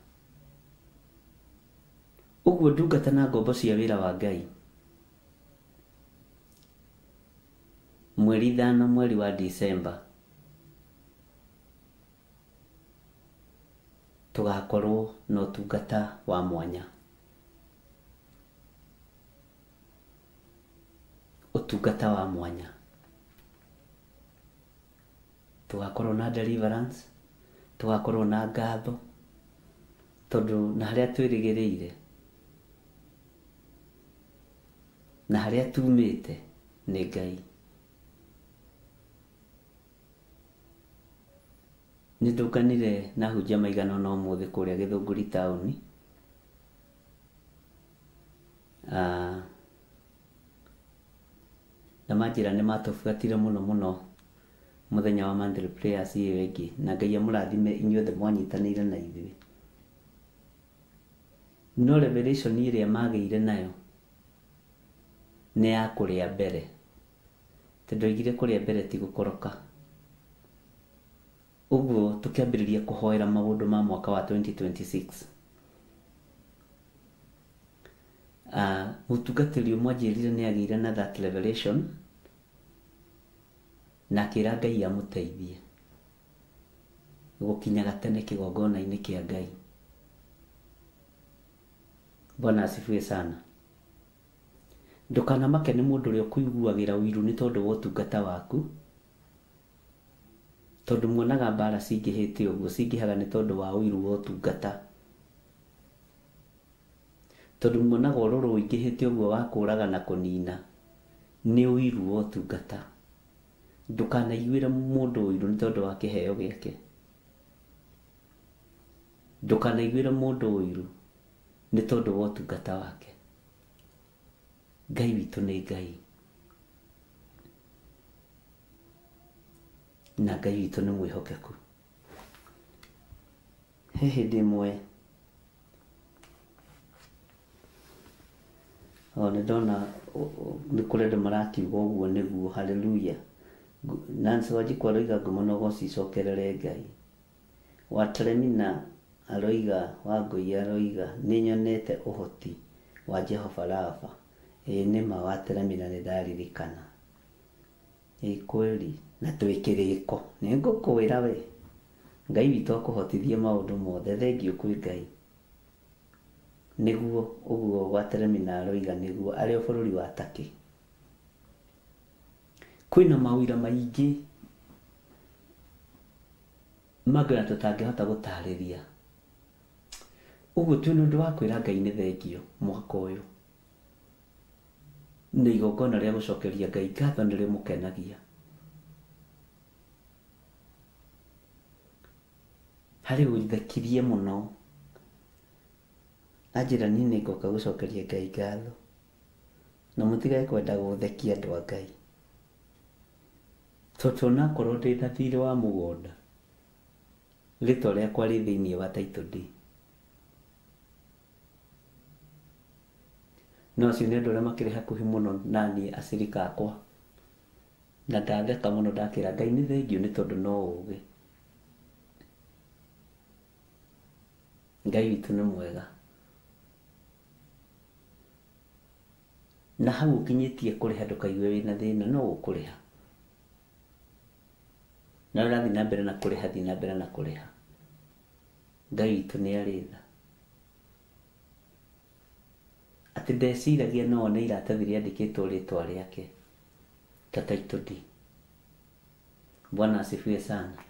Uguo ndungata na ngombo cia wira wa Ngai. Mweri 5 mweri wa Disemba tugakorwo na ũtungata wa mwanya. Ũtungata wa mwanya. Tugakorwo na deliverance, tugakorwo na ngatho, tondu na haria twirigiriire na haria tumite ni Ngai. Nindunganire na hunjia maigana na umuthi kuria Githunguri town. Na majira ni matufuatire muno muthenya wa Monday prayers iyo ingi, na Ngai amurathime inyuothe mwanyitanire na ithuĩ. No revelation iria magĩire nayo nĩ ya kũrĩa mbere, tondu oigire kũrĩa mbere ti gũkoroka. Uguo tukiambĩrĩria kũhoera maũndũ ma mwaka wa 2026. Mũtungatĩri ũmwe anjĩrire nĩ agĩire na that revelation, na akĩra Ngai amũteithie gũkinyaga tene kĩgongona-inĩ kĩa Ngai. Bwana asifiwe sana. Ndukanamake nĩ mũndũ ũrĩa ũkũiguagĩra ũiru nĩ tondũ wa ũtungata waku, tondu muonaga mbara cingĩhĩte ũguo cingĩhaga nĩ tondũ wa ũiru wa ũtungata. Tondu muonaga ũrũrũ ũingĩhĩte ũguo wa kũũraga na kũnina nĩ ũiru wa ũtungata. Ndukanaiguĩre mũndũ ũiru nĩ tondũ wa kĩheo gĩake. Ndukanaiguĩre mũndũ ũiru nĩ tondũ wa ũtungata wake. Ngai witũ nĩ Ngai, na Ngai witũ nĩ mwĩhokeku. He hĩndĩ ĩmwe nĩ ndona nĩ kũrĩ andũ marakiuga ũguo nĩguo. Haleluya. Nancy Wanjiku aroiga ngumo no gũcicokerere Ngai. Wateremina aroiga, Wangũi aroiga nĩ nyonete ũhoti wa Jehova Rafa. Nĩ ma Wateremina nĩ ndaririkana. Kweli na twĩkĩrĩko nĩ ngũkwĩra we, Ngai witũ akũhotithie maũndũ mothe. Thengiũ kwĩ Ngai. Nĩguo ũguo Wateremina aroiga nĩguo arĩ o bũrũri wa Turkey. Kwĩna mawĩra maingĩ magana tũtangĩhota gũtarĩria. Ũguo tu nĩ ũndũ wa kwĩra Ngai nĩ thengiũ mwaka ũyũ. Nĩ igongona rĩa gũcokeria Ngai ngatho nĩ rĩmũkenagia. Harĩ ũthekirie mũno anjĩra niĩ nĩ ngoka gũcokeria Ngai ngatho, na mũtigae kwenda gũthekia andũ a Ngai. Tondũ nakorwo ndĩ na thirĩ wa mũgũnda, rĩtwa rĩakwa rĩ thĩinĩ wa title deed. No acio nĩ andũ arĩa makĩrĩ hakuhĩ mũno na niĩ acirika akwa, na ndatheka mũno ndakĩra Ngai nĩ thengiũ nĩ tondũ no ũũgĩ. Ngai witũ nĩ mwega. Na hau ũkinyĩtie kũrĩha ndũkaigue wĩna thĩna, no ũkũrĩha. Na ũrathiĩ na mbere na kũrĩha, thiĩ na mbere na kũrĩha. Ngai witũ nĩ arĩ tha. Atĩ ndeciragia no nĩ iratathi rĩandĩkĩtwo rĩtwa rĩake ta title deed. Bwana asifiwe sana.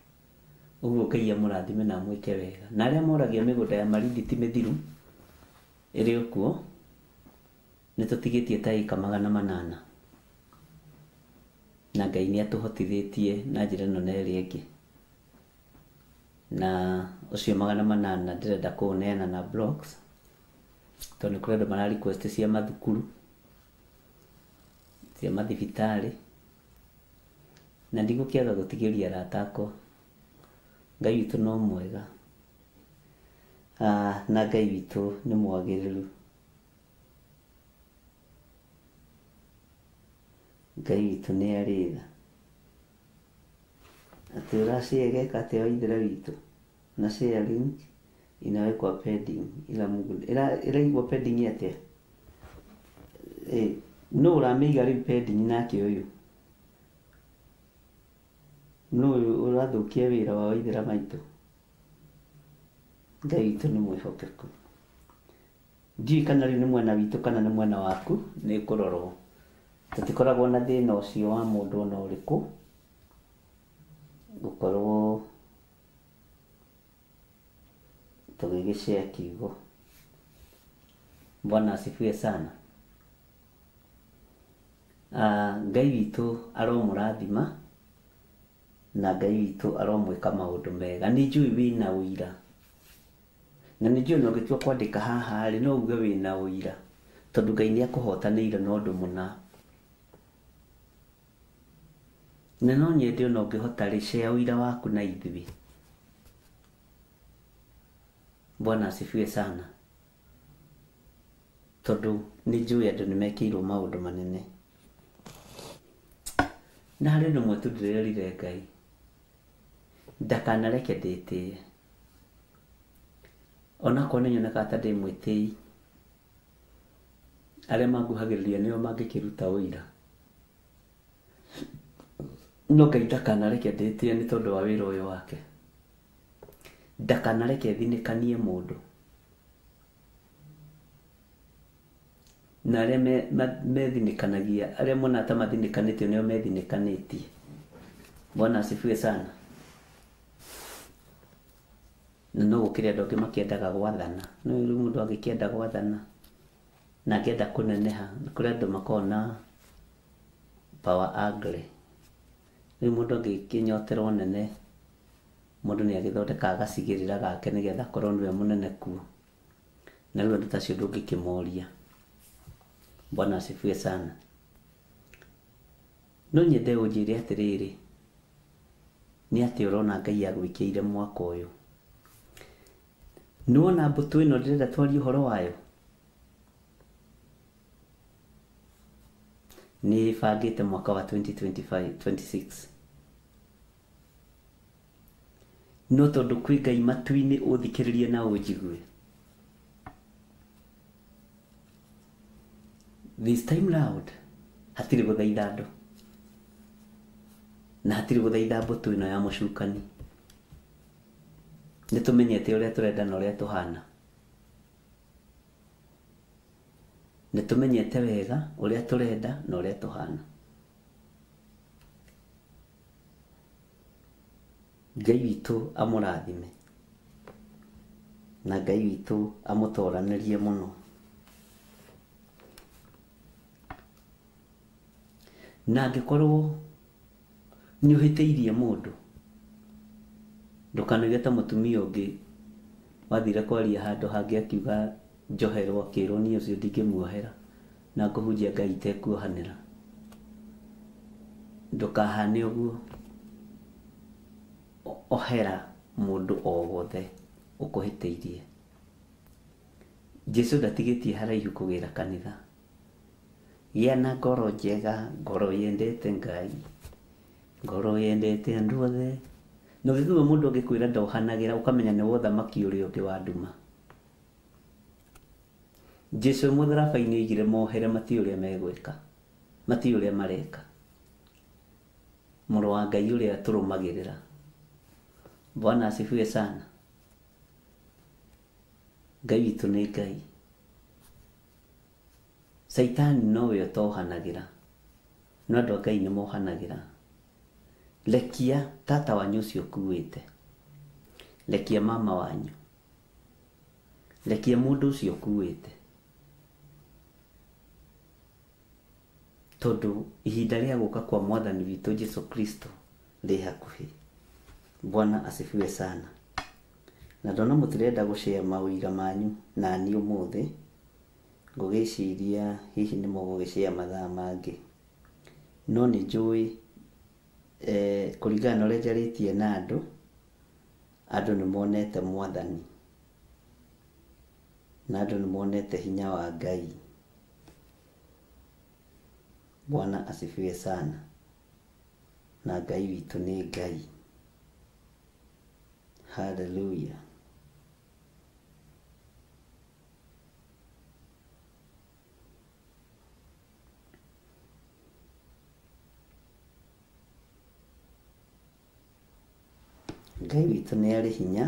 Ũguo Ngai amũrathime na amwĩke wega. Na arĩa moragia mĩgũnda ya Malindi ti mĩthiru ĩrĩ o kuo, nĩ tũtigĩtie ta ĩka 800, na Ngai nĩ atũhotithĩtie na njĩra ĩno na ĩrĩa ĩngĩ. Na ũcio 800 ndĩrenda kũũneana na blocks, tondũ nĩ kũrĩ andũ mara request cia mathukuru, cia mathibitarĩ, na ndigũkĩaga gũtigĩria arata akwa. Ngai witũ no mwega. Na Ngai witũ nĩ mwagĩrĩru. Ngai witũ nĩ arĩ tha. Atĩ ũraciegeka atĩ o ithere witũ. na sharing inawekwa pending, ila Mungu ila pending yake no uramiga ri pending nake uyu no urathukia wira wa Waithira maitu. Ngai witũ nĩ mwĩhokeku. Ndiũĩ kana rĩu nĩ mwena witũ kana nĩ mwena waku, nĩ kũrorwo. Tũtikoragwo na thĩna ũcio wa mũndũ ona ũrĩkũ gũkorwo tũgĩgĩcea kiugo. Bwana asifiwe sana. Ngai witũ aromũrathima na Ngai witũ aromwĩka maũndũ mega. Nĩ njũĩ wĩna ũira, na nĩ njũĩ no gĩtua kwandĩka haha rĩ no uge wĩna ũira, tondũ Ngai nĩ akũhotanĩire na ũndũ mũna. Na no nyende ona ũngĩhota rĩ share ũira waku na ithuĩ. Bwana asifiwe sana. Tondũ nĩ njũĩ andũ nĩ mekĩirwo maũndũ manene. Na harĩ no mwetu ndĩrerire Ngai ndakanareke ndĩtĩe. Ona korwo nĩ nyoneka ta ndĩ mwĩtĩi, arĩa manguhagĩrĩria nĩo mangĩkĩruta ũira. No Ngai ndakanareke ndĩtĩe nĩ tondũ wa wĩra ũyũ wake. Ndakanareke thinĩkanie mũndũ. Na arĩa methinĩkanagia, arĩa mona ta mathinĩkanĩtio nĩo methinĩkanĩtie. Bwana asifiwe sana. Na no gũkĩrĩ andũ angĩ makĩendaga gwathana. No rĩu mũndũ angĩkĩenda gwathana na angĩenda kũneneha, kũrĩ andũ makona power angle. Rĩu mũndũ angĩkĩnyotera ũnene, mũndũ nĩ agĩthondeka agacigĩrĩra gake nĩgetha korwo nĩwe mũnene kuo. Na rĩu andũ tacio ndũngĩkĩmoria. Bwana asifiwe sana. No nyende ũnjĩre atĩrĩrĩ, nĩ atĩ ũrona Ngai agwĩkĩire mwaka ũyũ. Nĩwona mbũtũ ĩno ndĩrenda twarie ũhoro wayo? Nĩ bangĩte mwaka wa 2025-26. No tondũ kwĩ Ngai matu-inĩ ũthikĩrĩrie na ũnjigue. This time round hatirĩ gũthaitha andũ na hatirĩ gũthaitha mbũtũ ĩno ya mũcukani. Nĩ tũmenyete ũrĩa tũrenda na ũrĩa tũhana. Nĩ tũmenyete wega ũrĩa tũrenda na ũrĩa tũhana. Ngai witũ amũrathime na Ngai witũ amũtoranĩrie mũno. Na angĩkorwo nĩ ũhĩtĩirie mũndũ, ndũkanoige ta mũtumia ũngĩ wathire kwaria handũ hangĩ akiuga njoherwo, akĩrwo niĩ ũcio ndingĩmuohera na ngũhunjia Ngai itekuohanĩra. Ndũkahane ũguo. Ohera mũndũ o wothe ũkũhĩtĩirie. Jesũ ndatigĩtie haraihu kũgĩra kanitha. Gĩa na ngoro njega, ngoro yendete Ngai, ngoro yendete andũ othe. No gĩthuo mũndũ angĩkwĩra ndohanagĩra ũkamenya nĩ wothamaki ũrĩa ũngĩ wa nduma. Jesũ mũtharaba-inĩ oigire mohere mati ũrĩa megwĩka, mati ũrĩa mareka. Mũrũ wa Ngai ũrĩa tũrũmagĩrĩra. Bwana asifiwe sana. Ngai witũ nĩ Ngai. Saitani nowe ũtohanagĩra, no andũ a Ngai nĩ mohanagĩra. Lekia tata wanyu ũcio ũkuĩte, lekia mama wanyu, lekia mũndũ ũcio ũkuĩte, tondũ ihinda rĩa gũka kwa Mwathani witũ Jesũ Kristo rĩ hakuhĩ. Bwana asifiwe sana. Na ndona mũtirenda gũshare maũira manyu na niĩ ũmũthĩ, ngũgĩciria hihi nĩ mũgũgĩshare mathaa mangĩ. No nĩ njũĩ kũringana na ũrĩa njarĩtie na andũ nĩ monete Mwathani na andũ nĩ monete hinya wa Ngai. Bwana asifiwe sana. Na Ngai witũ nĩ Ngai. Hallelujah. Ngai witũ nĩ arĩ hinya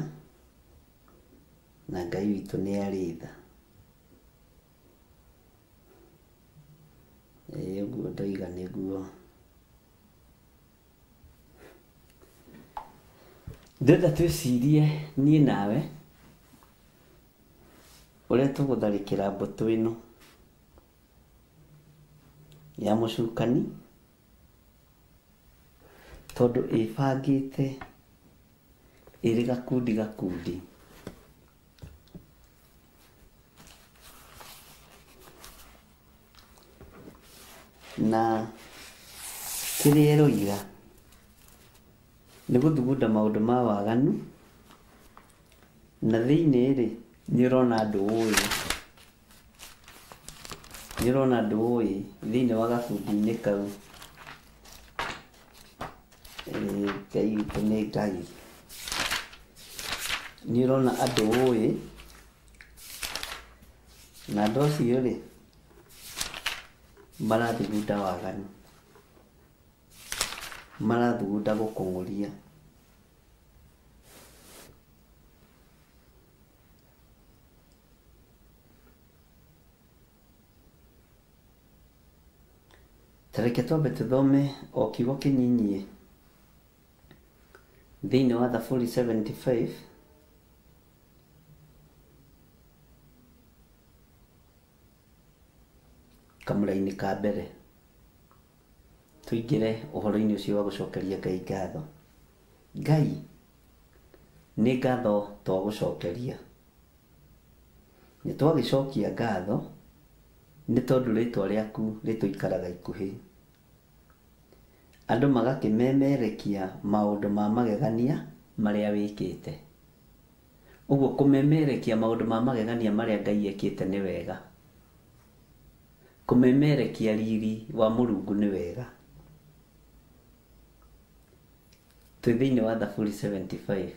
na Ngai witũ nĩ arĩ tha. Ũguo ndoiga nĩguo. Ndĩrenda twĩcirie niĩ nawe ũrĩa tũgũtharĩkĩra mbũtũ ĩno ya mũcukani, tondũ ĩbangĩte ĩrĩ gakundi gakundi. Na kĩrĩa ĩroiga nĩ gũthugunda maũndũ ma waganu, na thĩinĩ rĩ nĩ ũrona andũ ũĩ, thĩinĩ wa gakundi-inĩ kau. Ngai witũ nĩ Ngai. Nĩ ũrona andũ ũĩ, na andũ acio rĩ marathugunda waganu, marathugunda gũkũng'ũria. Tareke twambe tũthome o kiugo kĩnyinyi thĩinĩ wa Thaburi 75 kamũra-inĩ ka mbere, tũingĩre ũhoro-inĩ ũcio wa gũcokeria Ngai ngatho. Ngai nĩ ngatho twagũcokeria. Nĩ twagĩcokia ngatho nĩ tondũ rĩtwa rĩaku rĩtũikaraga ikuhĩ. Andũ magakĩmemerekia maũndũ ma magegania marĩa wĩkĩte. Ũguo kũmemerekia maũndũ ma magegania marĩa Ngai ekĩte nĩ wega. Kũmemerekia riri wa Mũrungu nĩ wega. Twĩ thĩinĩ wa Thaburi 75.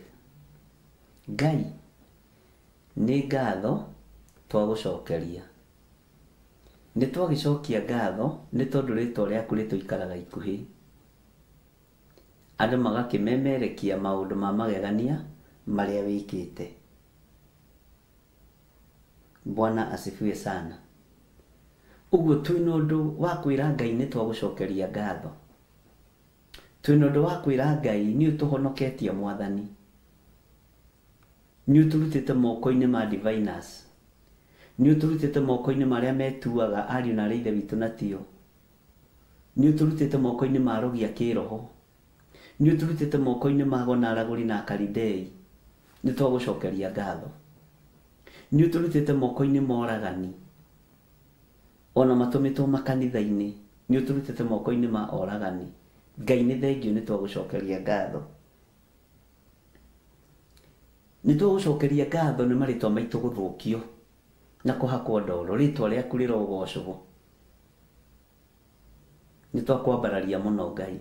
Ngai nĩ ngatho twagũcokeria. Nĩ twagĩcokia ngatho nĩ tondũ rĩtwa rĩaku rĩtũikaraga ikuhĩ. Andũ magakĩmemerekia maũndũ ma magegania marĩa wĩkĩte. Bwana asifiwe sana. Ũguo twĩna ũndũ wa kwĩra Ngai nĩ twagũcokeria ngatho. Twĩna ũndũ wa kwĩra Ngai nĩ ũtũhonoketie Mwathani. Nĩ ũtũrutĩte moko-inĩ ma diviners. Nĩ ũtũrutĩte moko-inĩ marĩa metuaga ariũ na arĩ ithe witũ na tio. Nĩ ũtũrutĩte moko-inĩ ma arogi a kĩroho. Nĩ ũtũrutĩte moko-inĩ ma Gonaragũri na Akalidei. Nĩ twagũcokeria ngatho. Nĩ ũtũrutĩte moko-inĩ ma oragani, ona matũmĩtwo makanitha-inĩ. Nĩ ũtũrutĩte moko-inĩ ma oragani. Ngai nĩ thengiũ, nĩ twagũcokeria ngatho. Nĩ twagũcokeria ngatho nĩ marĩtwa maitũ gũthũkio na kũhakwo ndoro, rĩtwa rĩaku rĩrogocwo. Nĩ twakwambararia mũno Ngai.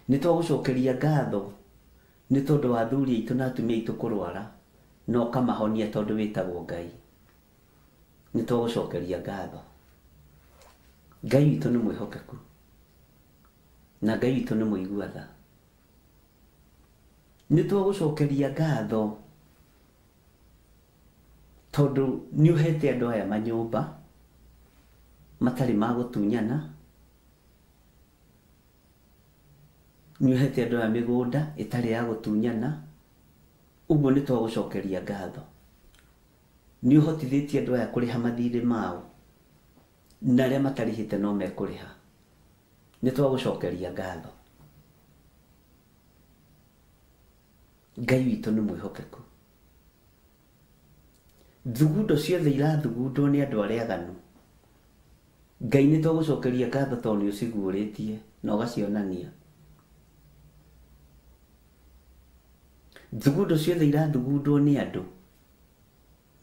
Nĩ twagũcokeria ngatho nĩ tondũ wa athuri aitũ na atumia aitũ kũrwara na ũkamahonia tondũ wĩtagwo Ngai. Nĩ twagũcokeria ngatho. Ngai witũ nĩ mwĩhokeku na Ngai witũ nĩ mũigua tha. Nĩ twagũcokeria ngatho tondũ nĩ ũhete andũ aya manyũmba matarĩ ma gũtunyana. Nĩ ũhete andũ aya mĩgũnda ĩtarĩ ya gũtunyana. Ũguo nĩ twagũcokeria ngatho. Nĩ ũhotithĩtie andũ aya kũrĩha mathirĩ mao, na arĩa matarĩhĩte no mekũrĩha. Nĩ twagũcokeria ngatho. Ngai witũ nĩ mwĩhokeku. Thugundo ciothe irathugundwo nĩ andũ arĩa aganu. Ngai nĩ twagũcokeria ngatho tondũ nĩ ũciguũrĩtie na ũgacionania. Thugundo ciothe irathugundwo nĩ andũ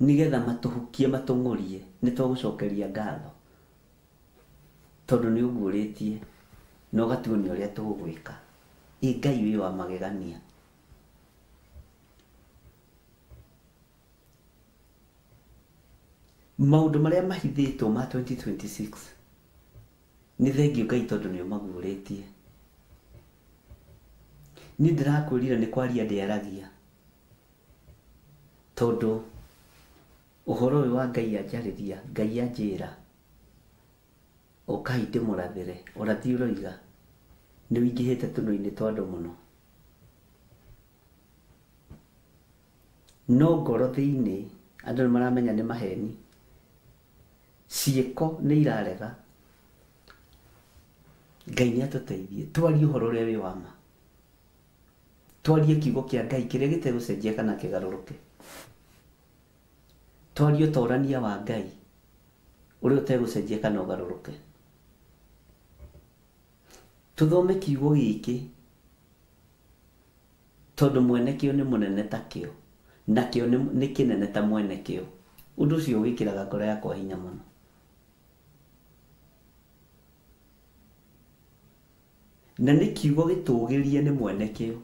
nĩgetha matũhukie matũng'ũrie, nĩ twagũcokeria ngatho tondũ nĩ ũguũrĩtie na ũgatuonia ũrĩa tũgwĩka. Ngai wĩ wa magegania. maundu maria mahithitwo ma 2026 ni thengio Ngai tondu ni umaguritie. Ni ndirakwirira ni kwaria ndiaragia tondu uhoro uyu wa Ngai anjariria, Ngai anjira ukaite murathire urathi uroiga ni wingihite tuno-ini tondu muno. No ngoro thiini andu ni maramenya ni maheni, ciiko ni irarega. Ngai ni atuteithie twarie uhoro uria wi wama, twarie kiugo kia Ngai kiria gitegucenjia kana kigaruruke, twarie utorania wa Ngai uria utegucenjia kana ugaruruke. Tuthome kiugo giki tondu mwene kio ni munene ta kio, na kio ni kinene ta mwene kio. Undu ucio wikiraga ngoro yakwa hinya muno. Na ni kiugo gitugirie ni mwene kio,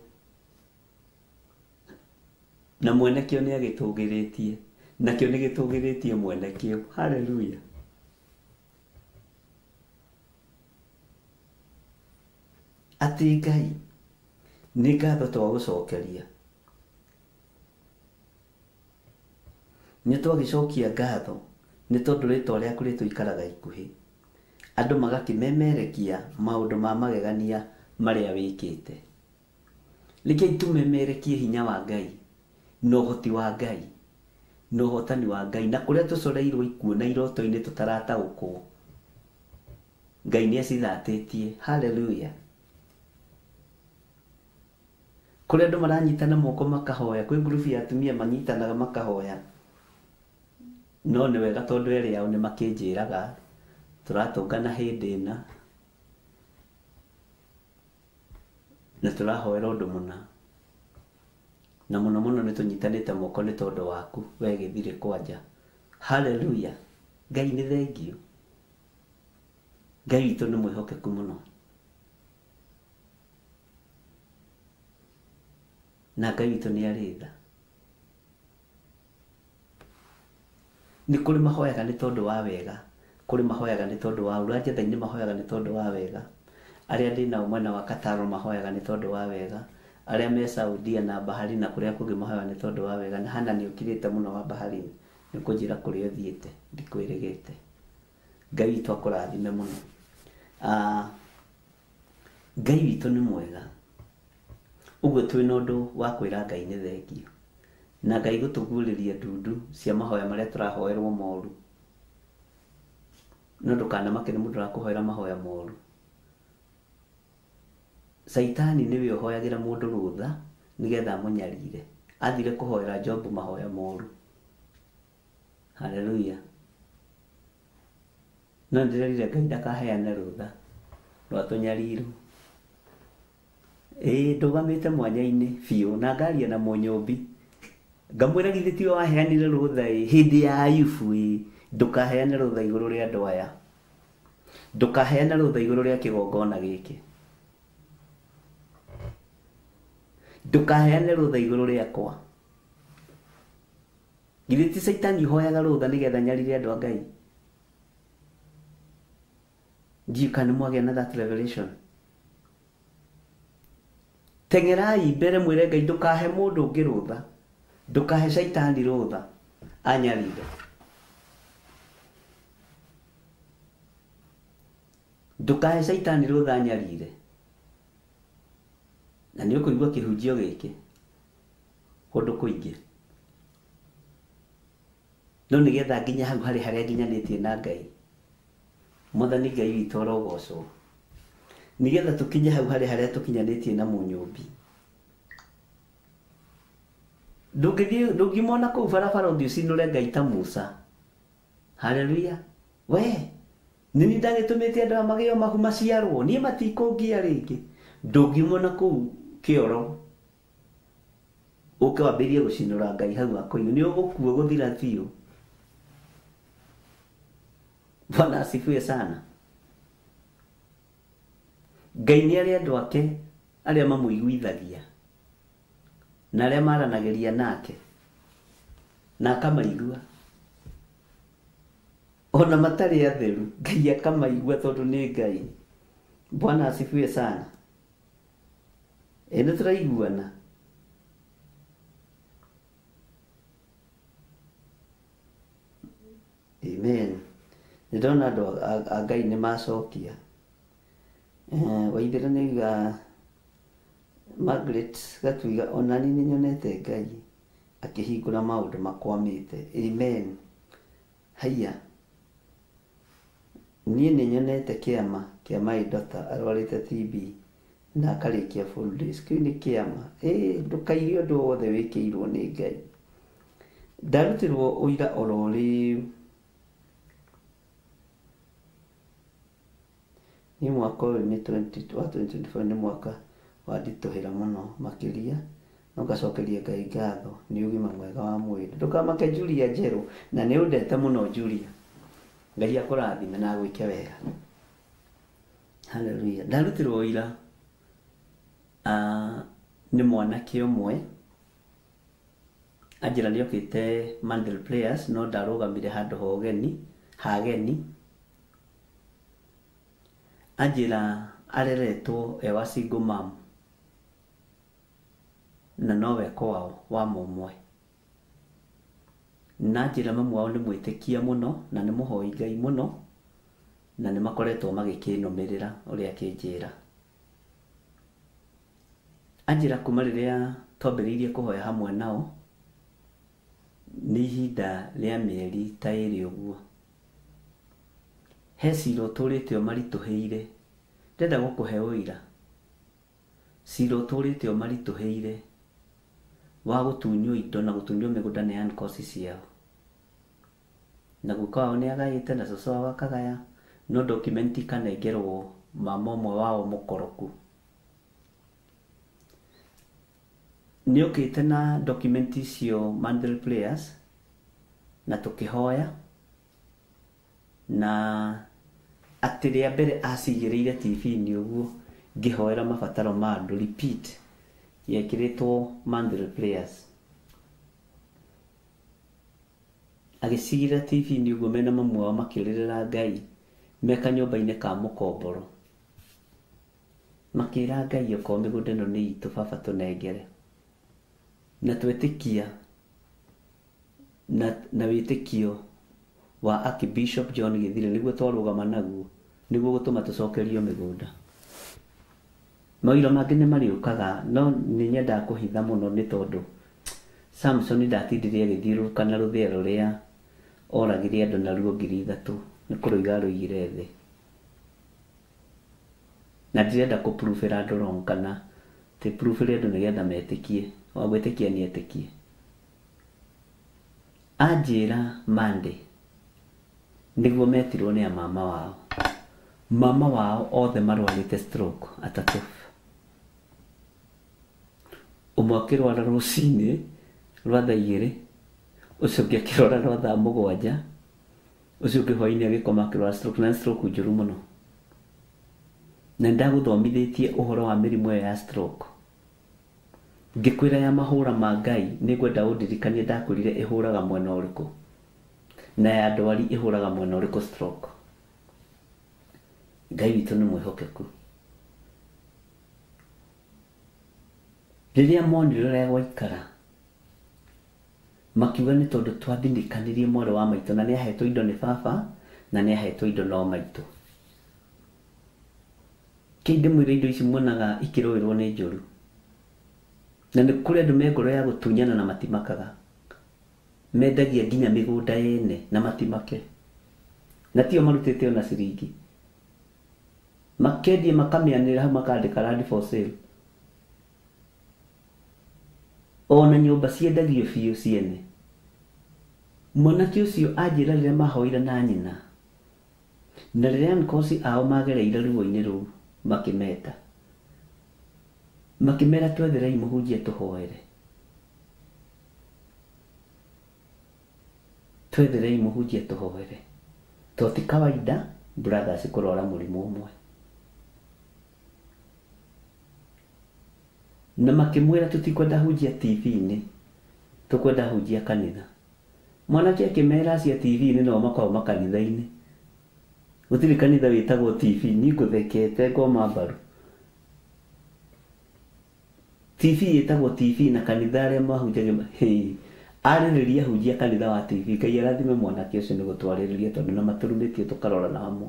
na mwene kio ni agitugiritie, na kio ni gitugiritie mwene kio. Hallelujah. Ati Ngai ni ngatho twa gucokeria, ni twagicokia ngatho ni tondu ritwa riaku rituikaraga ikuhi, andu magakimemerekia maundu ma magegania maria wikite. Reke tumemerekie hinya wa Ngai, no hoti wa Ngai, no hotani wa Ngai, na kuria tucoreirwo ikuo na iroto-ini tutarataukwo, Ngai ni acithatitie. Hallelujah. Kuria andu maranyitana moko makahoya, kwi group ya atumia manyitanaga makahoya, no ni wega tondu eri yao ni makinjiraga turatungana hindi ina na turahoera undu muna, na muno muno ni tunyitanite moko ni tondu waku we githire kwanja. Hallelujah. Ngai ni thengio, Ngai witu ni mwihokeku muno, na Ngai witu ni aritha. Ni kuri mahoyaga ni tondu wa wega, kuri mahoyaga ni tondu wa ura jethaini, mahoyaga ni tondu wa wega, aria ndina umwena wa Kataro mahoyaga ni tondu wa wega, aria me Saudia na Bahari na kuria kungi mahoyaga ni tondu wa wega. Na hana ni ukirite muno wa Bahari ni kunjira kuria thiete ndikwirigite. Ngai witu akurathime muno. Ngai witu ni mwega, uguo twina undu wa kwira Ngai ni thengio, na Ngai gutuguriria ndundu cia mahoya maria turahoerwo moru. No ndukana makene mundu arakuhoera mahoya moru. Saitani niwe uhoyagira mundu rutha nigetha munyarire, athire kuhoera Job mahoya moru. Hallelujah. No ndirerire Ngai ndakaheane rutha rwa tunyariru. Ndugamite mwanya-ini biu na ngaria na munyumbi, ngamwira githi ti waheanire rutha hindi ya Ayubu, ndukaheane rutha iguru ria andu aya, ndukaheane rutha iguru ria kigongona giki, ndukaheane rutha iguru riakwa. Githi ti Saitani hoyaga rutha nigetha nyarire andu a Ngai? You can mwage na that revelation. Tengerai mbere mwire Ngai ndukahe mundu ungi rutha, ndukahe Saitani rutha anyarire, ndukahe Saitani rutha anyarire. Na ni ukuigua kihunjio giki kundu kuingi, no nigetha nginya hau hari haria nginyanitie na Ngai. Mwathani Ngai witu arogocwo, nigetha tukinye hau hari haria tukinyanitie na munyumbi. Ndungimona kuu barabara uthiucinure Ngai ta Musa. Hallelujah. We nini ndagitumite andu amagio mahu maciarwo nie matikungia ringi. Ndungimona kuu kioro uke wambirie gucinura Ngai hau akoiyo ni ugukua guthira thiu. Bwana asifiwe sana. Ngai ni aria andu ake aria mamuiguithagia na aria maranageria nake na akamaigua. ona matari atheru Ngai akamaigua tondu ni Ngai. Bwana asifiwe sana. Ene turaiguana. Amen. Ndona ndo Ngai ni macokia. Waithira niga Margaret Gatwiga onani ni nyonete Ngai akihingura maundu makwamite. Amen. Haya. Niĩ nĩ nyonete kĩama kĩa my daughter arwarĩte TB na akarĩkia full days. Kĩu nĩ kĩama. Ndũkaige ũndũ wothe wĩkĩirwo nĩ Ngai. Ndarutirwo ũira oro rĩu nĩ mwaka ũyũ nĩ 2024 nĩ mwaka wanditũhĩra mũno makĩria no ngacokeria Ngai ngatho nĩ ũgima mwega wa mwĩrĩ. Ndũkamake Julia Njerũ na nĩ ũndete mũno Julia. Ngai akũrathime na gwĩke wega. Hallelujah. Ndarutirwo ũira nĩ mwanake ũmwe anjĩra nĩ okĩte Mandel Players no ndarũgamire handũ hageni. Anjĩra areretwo wa single mom na nowe kwao wa mũmwe. Na njĩra mamu wao nĩ mwĩtĩkia mũno na nĩ mũhoi Ngai mũno na nĩ makoretwo magĩkĩnũmĩrĩra ũrĩa akĩnjĩra. Anjĩra kuma rĩrĩa twambĩrĩirie kũhoya hamwe nao nĩ ihinda rĩa mĩeri ta ĩrĩ ũguo. He cira ũtũrĩte ũmaritũhĩire. Ndenda gũkũhe ũira. Cira ũtũrĩte ũmaritũhĩire wa gũtunywo indo na gũtunywo mĩgũnda nĩ ankosi ciao. Na guka wao nĩ agaĩte na cũcũ wao akagaya no document ikanengerwo mama ũmwe wao mũkoroku. Nĩ okĩte na document icio Mandel Players na tũkĩhoya na atĩ rĩa mbere acigĩrĩire TV-inĩ ũguo ngĩhoera mabataro ma andũ repeat yekĩrĩtwo Mandel Players. Agĩcigĩrĩra TV-inĩ ũguo mena mamu wao makĩũrĩrĩra Ngai me kanyũmba-inĩ ka mũkomboro. Makĩra Ngai okorwo mĩgũnda ĩno nĩ itũ baba tũnengere. Na twetĩkia na wĩtĩkio wa Archbishop John Githire nĩguo twarũgama naguo nĩguo gũtũma tũcokerio mĩgũnda. Mawĩra mangĩ nĩ marĩũkaga no nĩ nyendaga kũhitha mũno nĩ tondũ Samson ndatindire agĩthiũrũrũka na rũthĩa rũrĩa oragire andũ naruo 3,000 nĩ kũrũiga rũigire thĩ. Na ndirenda kũpruvĩra andũ wrong kana pruvĩre andũ nĩgetha metĩkie wa gwĩtĩkia nĩ etĩkie. Anjĩra Monday nĩguo metirwo nĩ mama wao. Mama wao othe marwarĩte stroke atatũ. Ũmwe akĩrwara rũcinĩ rwa thaa 2, ũcio ũngĩ akĩrwara rwa thaa 7, ũcio ũngĩ hwainĩ agĩkoma akĩrwara stroke na stroke njũru mũno. Na ndagũthomithĩtie ũhoro wa mĩrimũ ĩyo ya stroke. Ngĩkwĩra ya mahũra ma Ngai nĩngwenda ũndirikanie ndakwĩrire ĩhũraga mwena ũrĩkũ na ya ndwari ĩhũraga mwena ũrĩkũ stroke. Ngai witũ nĩ mwĩhokeku. Rĩrĩa monire ũrĩa gwaikara makiuga nĩ tondũ twathinikanĩrie mwarĩ wa maitũ na nĩ ahetwo indo nĩ baba na nĩ ahetwo indo no maitũ. Kĩndĩ mwĩra indo ici muonaga ikĩrũĩrwo nĩ njũru. Na nĩ kũrĩ andũ me ngoro ya gũtunyana na matimakaga. Mendagia nginya mĩgũnda yene na matimake. Na tio marutĩte ona ciringi. Makendie makamĩanĩra hau makandĩka land for sale. Ona nyũmba ciendagio biũ ciene. Mwanake ũcio anjĩra rĩrĩa mahoire na nyina. Na rĩrĩa nkosi ao magereire ruo-inĩ rũu makĩmeta. Makĩmera twetherei mũhunjia tũhoere. Twetherei mũhunjia tũhoere. Toti kawaida brothers kũrwara mũrimũ ũmwe. Na makĩmwĩra tũtikwenda hunjia TV-inĩ, tũkwenda hunjia kanitha. mwanake akimera cia TV ni no makao makanitha-ini gutiri kanitha witagwo TV ni nguthekete ngoma mbaru TV yetagwo TV na kanitha aria mahunjagia arĩrĩria hujia kanitha wa TV Ngai arathime mwanake ũcio nĩ gũtwarĩrĩria tondũ na maturumĩtio tũkarora na hamwe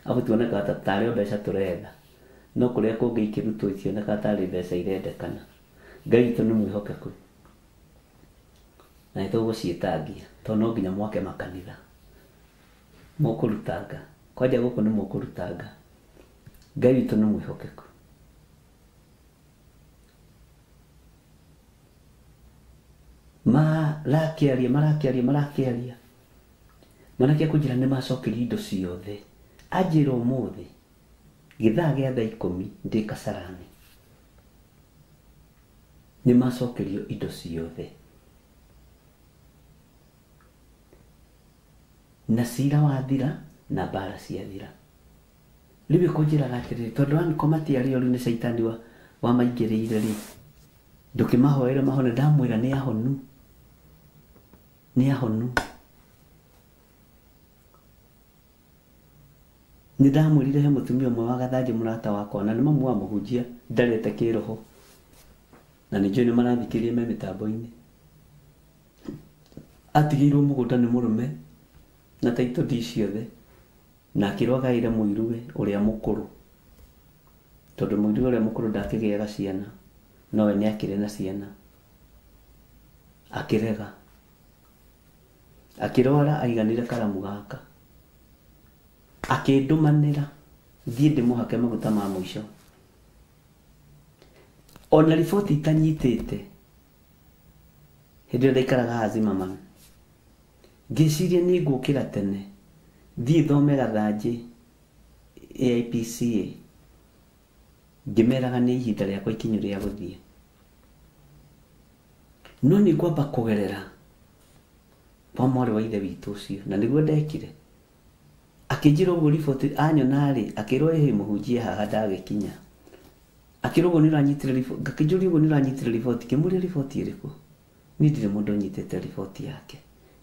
abu tuoneka ta tarĩ mbeca tũretha no kũrĩa kũngĩ ikĩrutwo icioneka tarĩ mbeca irendekana Ngai witũ nĩ mwĩhokeku na nĩtũgũciĩtangia tondũ no nginya mwake makanitha mũkũrutanga kwanja gũkũ nĩ mũkũrutanga Ngai witũ nĩ mwĩhokeku marakiaria mwanake kũnjĩra nĩ macokerio indo ciothe anjĩra ũmũthĩ gĩthaa gĩa thaa 10 ndĩ Kasarani nĩ macokerio indo ciothe na cira wathira na mbara ciathira rĩu kũnjĩraga atĩrĩrĩ tondũ anko matiarĩ oru nĩ caitani wa maingĩrĩire rĩ ndũkĩmahoere mahone ndamwĩra nĩ ahonu nĩ ndamwĩrire he mũtumia ũmwe wa gathanjĩ mũrata wakwa na nĩ mamu wa mũhunjia ndarete kĩroho na nĩ njũĩ nĩ marathikĩrĩria me mĩtambo-inĩ atigĩirwo mũgũnda nĩ mũrũme na taito ndi ciothe na akĩrwagaĩre mũiruwe ũrĩa mũkũrũ tondũ mũiruwe ũrĩa mũkũrũ ndakĩgĩaga ciana nowe nĩ akĩrĩ na ciana akĩrega akĩrwara aiganire karamu gaka akĩndũmanĩra thiĩ ndĩmũhake maguta ma mũico ona riboti itanyitĩte hĩndĩ ĩrĩa ndaikaraga hazima man ngĩciria nĩ ngũkĩra tene thiĩ thome gathanjĩ AIPCA ngĩmeraga nĩ ihinda rĩakwa ikinyu rĩa gũthiĩ no nĩ ngwamba kũgerera kwa mwarĩ wa ithe witũ ũcio na nĩguo ndekire akĩnjĩra ũguo riboti anyonarĩ akĩrwo mũhunjia haha ndagĩkinya akĩrwo ũguo nĩ ũranyitire riboti ngakĩnjũria ũguo nĩ ũranyitire riboti kĩmũria riboti ĩrĩkũ niĩ ndirĩ mũndũ ũnyitĩte riboti yake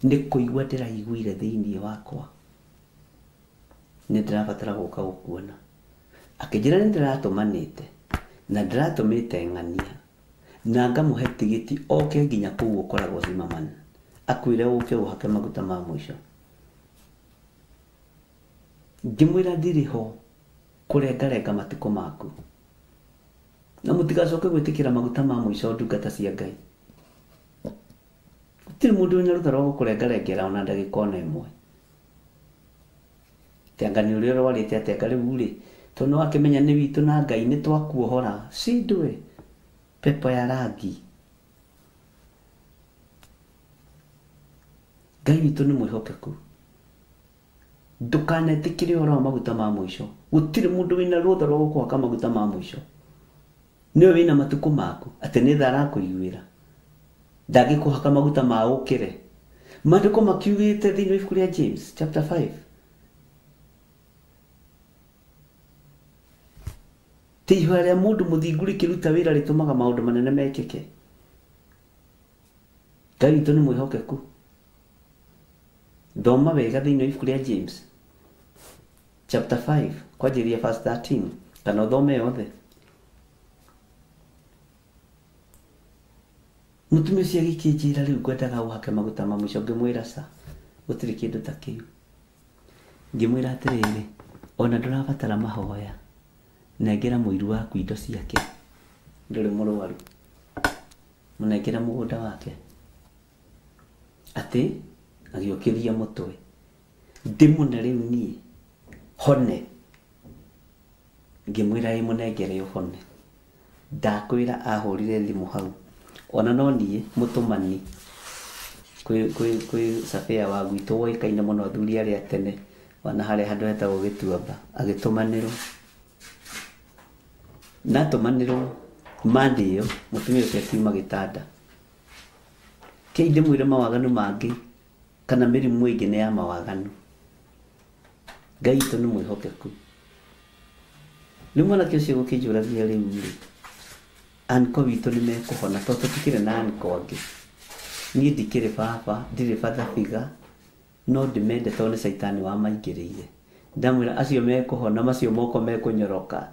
nĩ kũigua ndĩraiguire thĩinĩ wakwa nĩ ndĩrabatara gũka gũkuona akĩnjĩra nĩ ndĩratũmanĩte na ndĩratũmĩte ng'ania na ngamũhe tigiti oke nginya kũu ũkoragwo Zimmerman akwĩre ũke ũhake maguta ma mũico ngĩmwĩra ndirĩ ho kũrengarenga matukũ maku na mũtigacoke gwĩtĩkĩra maguta ma mũico ndungata cia Ngai gũtirĩ mũndũ wĩna rũtha rwa gũkũrengarengera ona ndagĩka ona ĩmwe tengani ũrĩa rwarĩte atenga rĩu rĩ tondũ wakĩmenya nĩ witũ na Ngai nĩ twakuohora cindwe pepo ya rangi Ngai witũ nĩ mwĩhokeku ndũkanetĩkĩre ũhoro wa maguta ma mũico gũtirĩ mũndũ wĩna rũtha rwa gũkũhaka maguta ma mũico nĩwe wĩna matukũ maku atĩ nĩ tha arakũiguĩra ndagĩkũhaka maguta ma ũkĩre maandĩko makiugĩte thĩinĩ wa ibuku rĩa James chapter 5 ti ihũa rĩa mũndũ mũthingu rĩkĩruta wĩra rĩtũmaga maũndũ manene mekĩke Ngai witũ nĩ mwĩhokeku thoma wega thĩinĩ wa ibuku rĩa James chapter 5 kwanjĩrĩria verse 13 kana thome yothe mũtumia ũcio agĩkĩnjĩra rĩu ngwendaga ũhake maguta ma mũico ngĩmwĩra ca gũtirĩ kĩndũ ta kĩu ngĩmwĩra atĩrĩrĩ ona ndũrabatara mahoya nengera mũiru waku indo ciake ndũrĩ mũrwaru mũnengera mũgũnda wake atĩ agĩũkĩria mũtwe ndĩmũne rĩu niĩ hone ngĩmwĩra mũnengere ũhone ndakwĩra ahũrire thimũ hau ona no niĩ mũtũmani kwĩ Safia wa gwitũ woĩkaine mũno athuri arĩa tene wana harĩa handũ hetagwo Gĩtuamba agĩtũmanĩrwo natũmanĩrwo mandi ĩyo mũtumia ũcio akiuma gĩtanda kĩi ndĩmwĩre mawaganu mangĩ kana mĩrimũ ĩngĩ nĩ ya mawaganu Ngai witũ nĩ mwĩhokeku rĩu mwanake ũcio gũkĩnjũragia rĩu rĩ anko witũ nĩ mekũhona tondũ tũtikĩrĩ na anko angĩ niĩ ndikĩrĩ baba ndirĩ bathabiga no ndĩmende tondũ nĩ caitani wamaingĩrĩire ndamwĩra acio mekũhona macio moko mekũnyoroka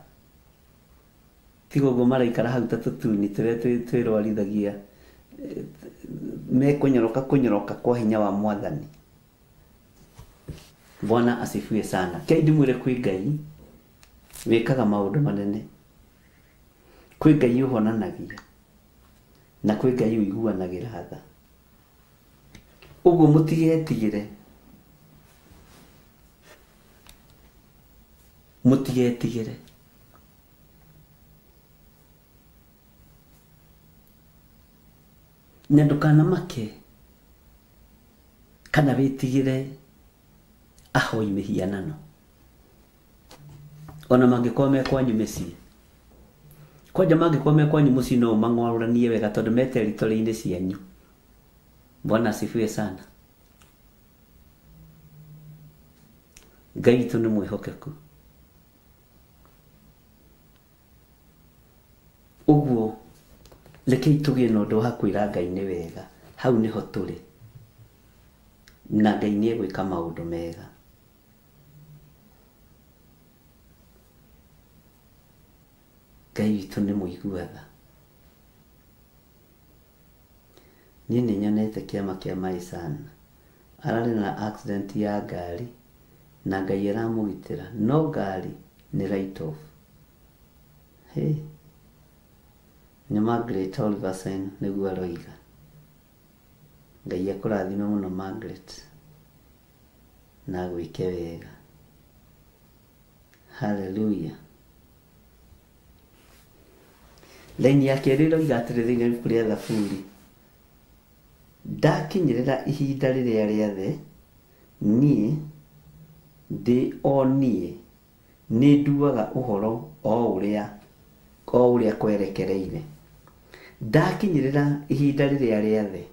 tiga ũguo maraikara hau ta tũtuni tũrĩa twĩrwarithagia kũnyoroka kwa hinya wa Mwathani. Bwana asifiwe sana. Kei ndimwĩre kwĩ Ngai wĩkaga maũndũ manene, kwĩ Ngai ũhonanagia na kwĩ Ngai ũiguanagĩra tha. Ũguo mũtigetigĩre na ndũkanamake kana wĩtigĩre ahoi mĩhianano ona mangĩkorwo me kwanyu mĩciĩ. Kwanja mangĩkorwo me kwanyu mũciĩ no mang'warũranie wega tondũ me territory-inĩ cianyu. Bwana asifiwe sana. Ngai witũ nĩ mwĩhokeku. Ũguo rekei tũgĩe na ũndũ wa kwĩra Ngai nĩ wega. Hau nĩho tũrĩ na Ngai nĩ egwĩka maũndũ mega. Ngai witũ nĩ mũiguaga. Niĩ nĩ nyonete kĩama kĩa Maisana ararĩ na accident ya ngari na Ngai aramũgitĩra no ngari nĩ write off. Hey, nĩ Margaret Oliversen nĩguo aroiga. Ngai akũrathime mũno Margaret na gwĩke wega. Hallelujah. Laini ya kerĩ roiga atĩrĩ thĩinĩ wa ibuku rĩa Thaburi, ndakinyĩrĩra ihinda rĩrĩa rĩothe niĩ nĩ nduaga ũhoro o ũrĩa kwerekereire. Ndakinyĩrĩra ihinda rĩrĩa rĩothe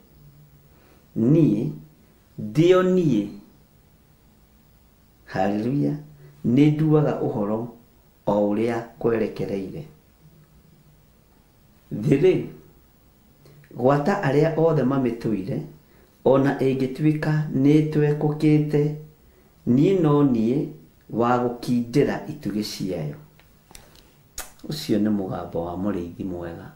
niĩ haleluya nĩ nduaga ũhoro o ũrĩa kwerekereire. Thĩrĩ gwata arĩa othe mamĩtũire ona ĩngĩtuĩka nĩ twekũkĩte niĩ no niĩ wa gũkindĩra itugĩ ciayo. Ũcio nĩ mũgambo wa mũrĩithi mwega.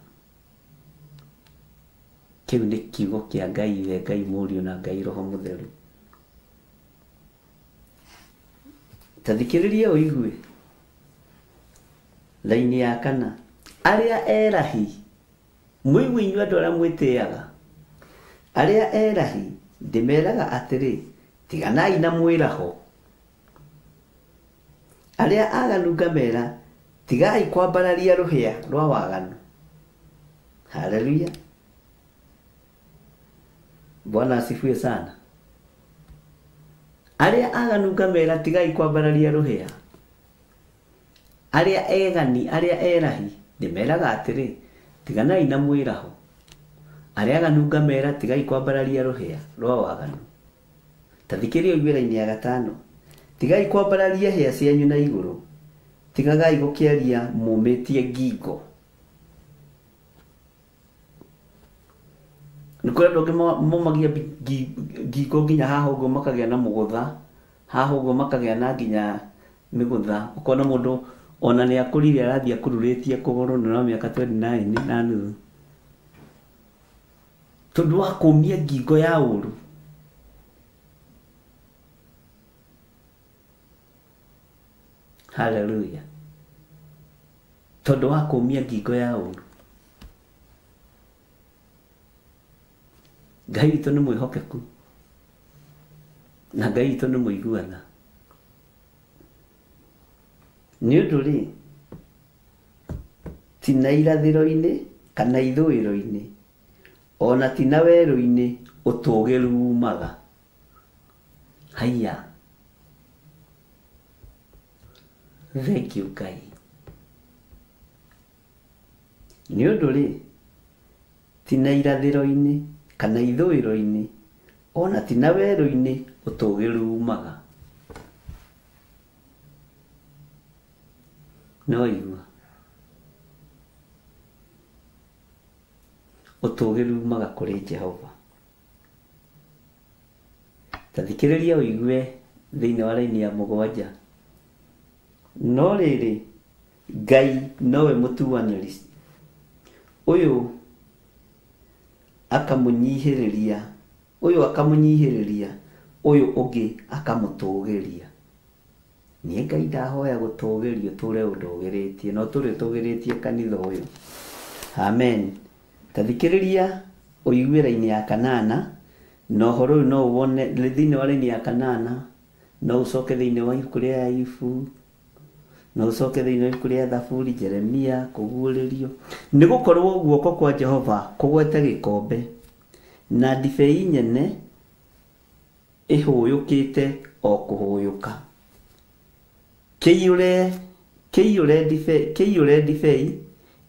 Kĩu nĩ kiugo kĩa Ngai we Ngai Mũriũ na Ngai Roho Mũtheru. Tathikĩrĩria ũigue laini ya kana, arĩa erahi mũigu inyuĩ andũ arĩa mwĩtĩaga, arĩa erahi ndĩmeraga atĩrĩ tiganai na mwĩraho. Arĩa aganu ngamera tigai kwambararia rũhĩa rwa waganu. Haleluya. Bwana asifiwe sana. Arĩa aganu ngamera tigai kwambararia rũhĩa. Arĩa egani, arĩa erahi ndĩmeraga atĩrĩ tiganai na mwĩraho. Arĩa aganu ngamera tigai kwambararia rũhĩa rwa waganu. Tathikĩrĩria ũiguĩra-inĩ ya gatano, tigai kwambararia hĩa cianyu na igũrũ, tigagai gũkĩaria mũmĩtie ngingo. Nĩ kũrĩ andũ angĩ momagia ngingo nginya haha ũguo makagĩa na mũgũtha, haha ũguo makagĩa na nginya mĩgũtha. Ũkona mũndũ ona nĩ akũrire arathiĩ akururĩtie kũgũrũ na mĩaka 29 na nuthu tondũ wa kũmia ngingo ya ũru. Hallelujah. Tondũ wa kũmia ngingo ya ũru. Ngai witũ nĩ mwĩhokeku na Ngai witũ nĩ mũiguana. Nĩ ũndũ rĩ ti na irathĩro-inĩ kana ithũĩro-inĩ ona ti na werũ-inĩ ũtũgĩru umaga. Haiya. Thank you Ngai. Nĩ ũndũ rĩ ti na irathĩro-inĩ kana ithũĩro-inĩ ona ti na werũ-inĩ ũtũgĩru umaga. No igua ũtũgĩru umaga kũrĩ Jehova. tathikiriria uigue thiini wa raini ya mugwanja no riri Ngai nowe mutuanĩri uyu akamunyihĩrĩria uyu ungi akamutũgĩria nie Ngai ndahoya gũtũgĩrio tũre ũndũgĩrĩtie no tũrĩ tũgĩrĩtie kanitha ũyũ amen tathikiriria uigue raini ya kanana no horo no wone thiini wa raini ya kanana no ucoke thiini wa ibuku ria Ayubu no ucoke thiini wa ibuku ria Thaburi Jeremia kuguũrĩrio nĩ gũkorwo guoko kwa Jehova kũgwete gĩkombe na ndibei nyene ihũyũkĩte o kũhũyũka kĩiyũre ndibei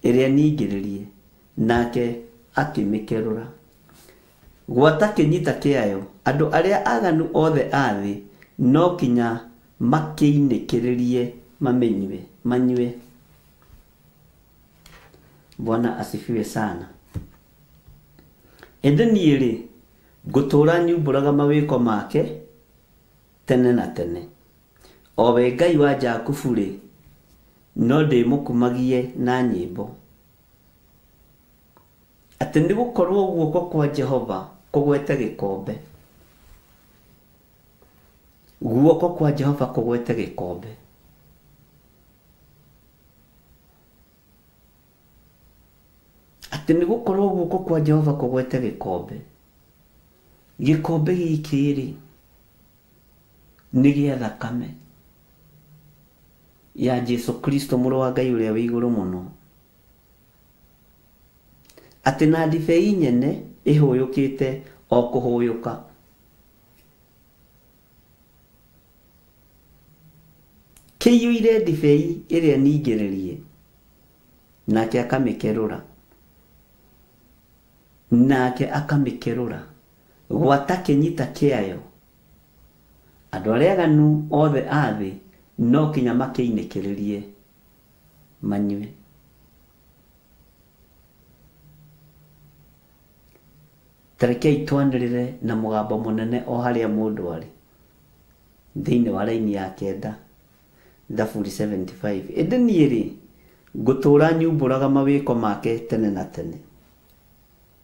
ĩrĩa ningĩrĩrie nake akĩmĩkerũra gwata kĩnyita kĩayo andũ arĩa aganu othe a thĩ no kinya makĩinĩkĩrĩrie manyue. Bwana asifiwe sana. Ende niĩ ngũtũra nyumbũraga mawĩko make tene na tene. O we Ngai wa Jakubu no ndĩmũkumagie na nyĩmbo. Atĩ nĩ gũkorwo guoko kwa Jehova kũgwete gĩkombe. Guoko kwa Jehova kũgwete gĩkombe. Atĩ nĩ gũkorwo guoko kwa Jehova kũgwete gĩkombe. Gĩkombe gĩkĩ nĩ gĩa thakame ya Jesu Kristo mũrũ wa Ngai ũrĩa wĩ igũrũ mũno. Atĩ na ndibei nyene ihũyũkĩte o kũhũyũka. Kĩiyũire ndibei ĩrĩa ningĩrĩrie nake akamĩkerũra gwata kĩnyita kĩayo andũ arĩa aganu othe a thĩ no kinya makĩinĩkĩrĩrie manyue. Tarekei twanĩrĩre na mũgambo mũnene o harĩa mũndũ arĩ thĩinĩ wa raini ya 9 Thaburi 75. Ende niĩ ngũtũra nyumbũraga mawĩko make tene na tene.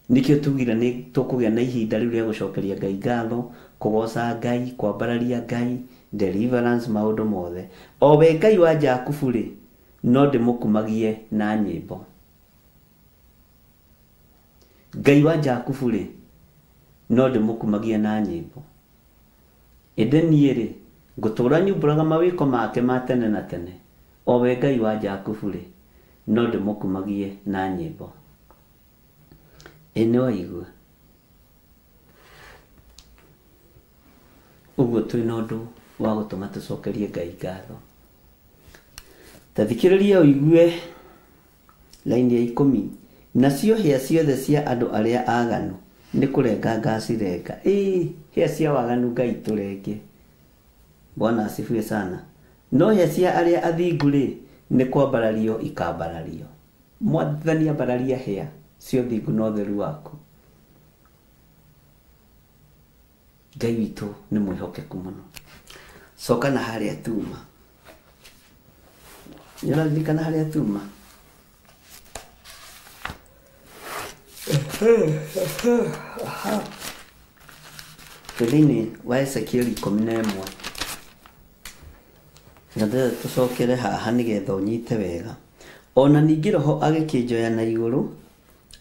Nikio tugire nĩ tũkũgĩa na ihinda rĩu rĩa gũcokeria Ngai ngatho, kũgoca Ngai, kwambararia Ngai, deliverance maũndũ mothe. O we Ngai wa Jakubu no ndĩmũkumagie na nyĩmbo. Ngai wa Jakubu no ndĩmũkumagie na nyĩmbo. Ende niĩ ngũtũra nyumbũraga mawĩko make ma tene na tene. O we Ngai wa Jakubu no ndĩmũkumagie na nyĩmbo. Ene waigua ũguo twĩ na ũndũ wa gũtũma tũcokerie Ngai ngatho. Tathikĩrĩria ũigue laini ya 10. Nacio hĩa ciothe cia andũ arĩa aganu nĩ kũrenga ngacirenga. Hĩa cia waganu Ngai tũrenge. Bwana asifiwe sana. No hĩa cia arĩa athingu nĩ kwambarario ikambarario. Mwathani ambararia hĩa cio thingu na ũtheru waku. Ngai witũ nĩ mwĩhokeku mũno. Coka na harĩa tuma. Nĩũraririkana harĩa tuma? Thĩinĩ wa Ezekiel 11. Na tũcokere haha nĩgetha ũnyite wega. Ona ningĩ Roho agĩkĩnjoya na igũrũ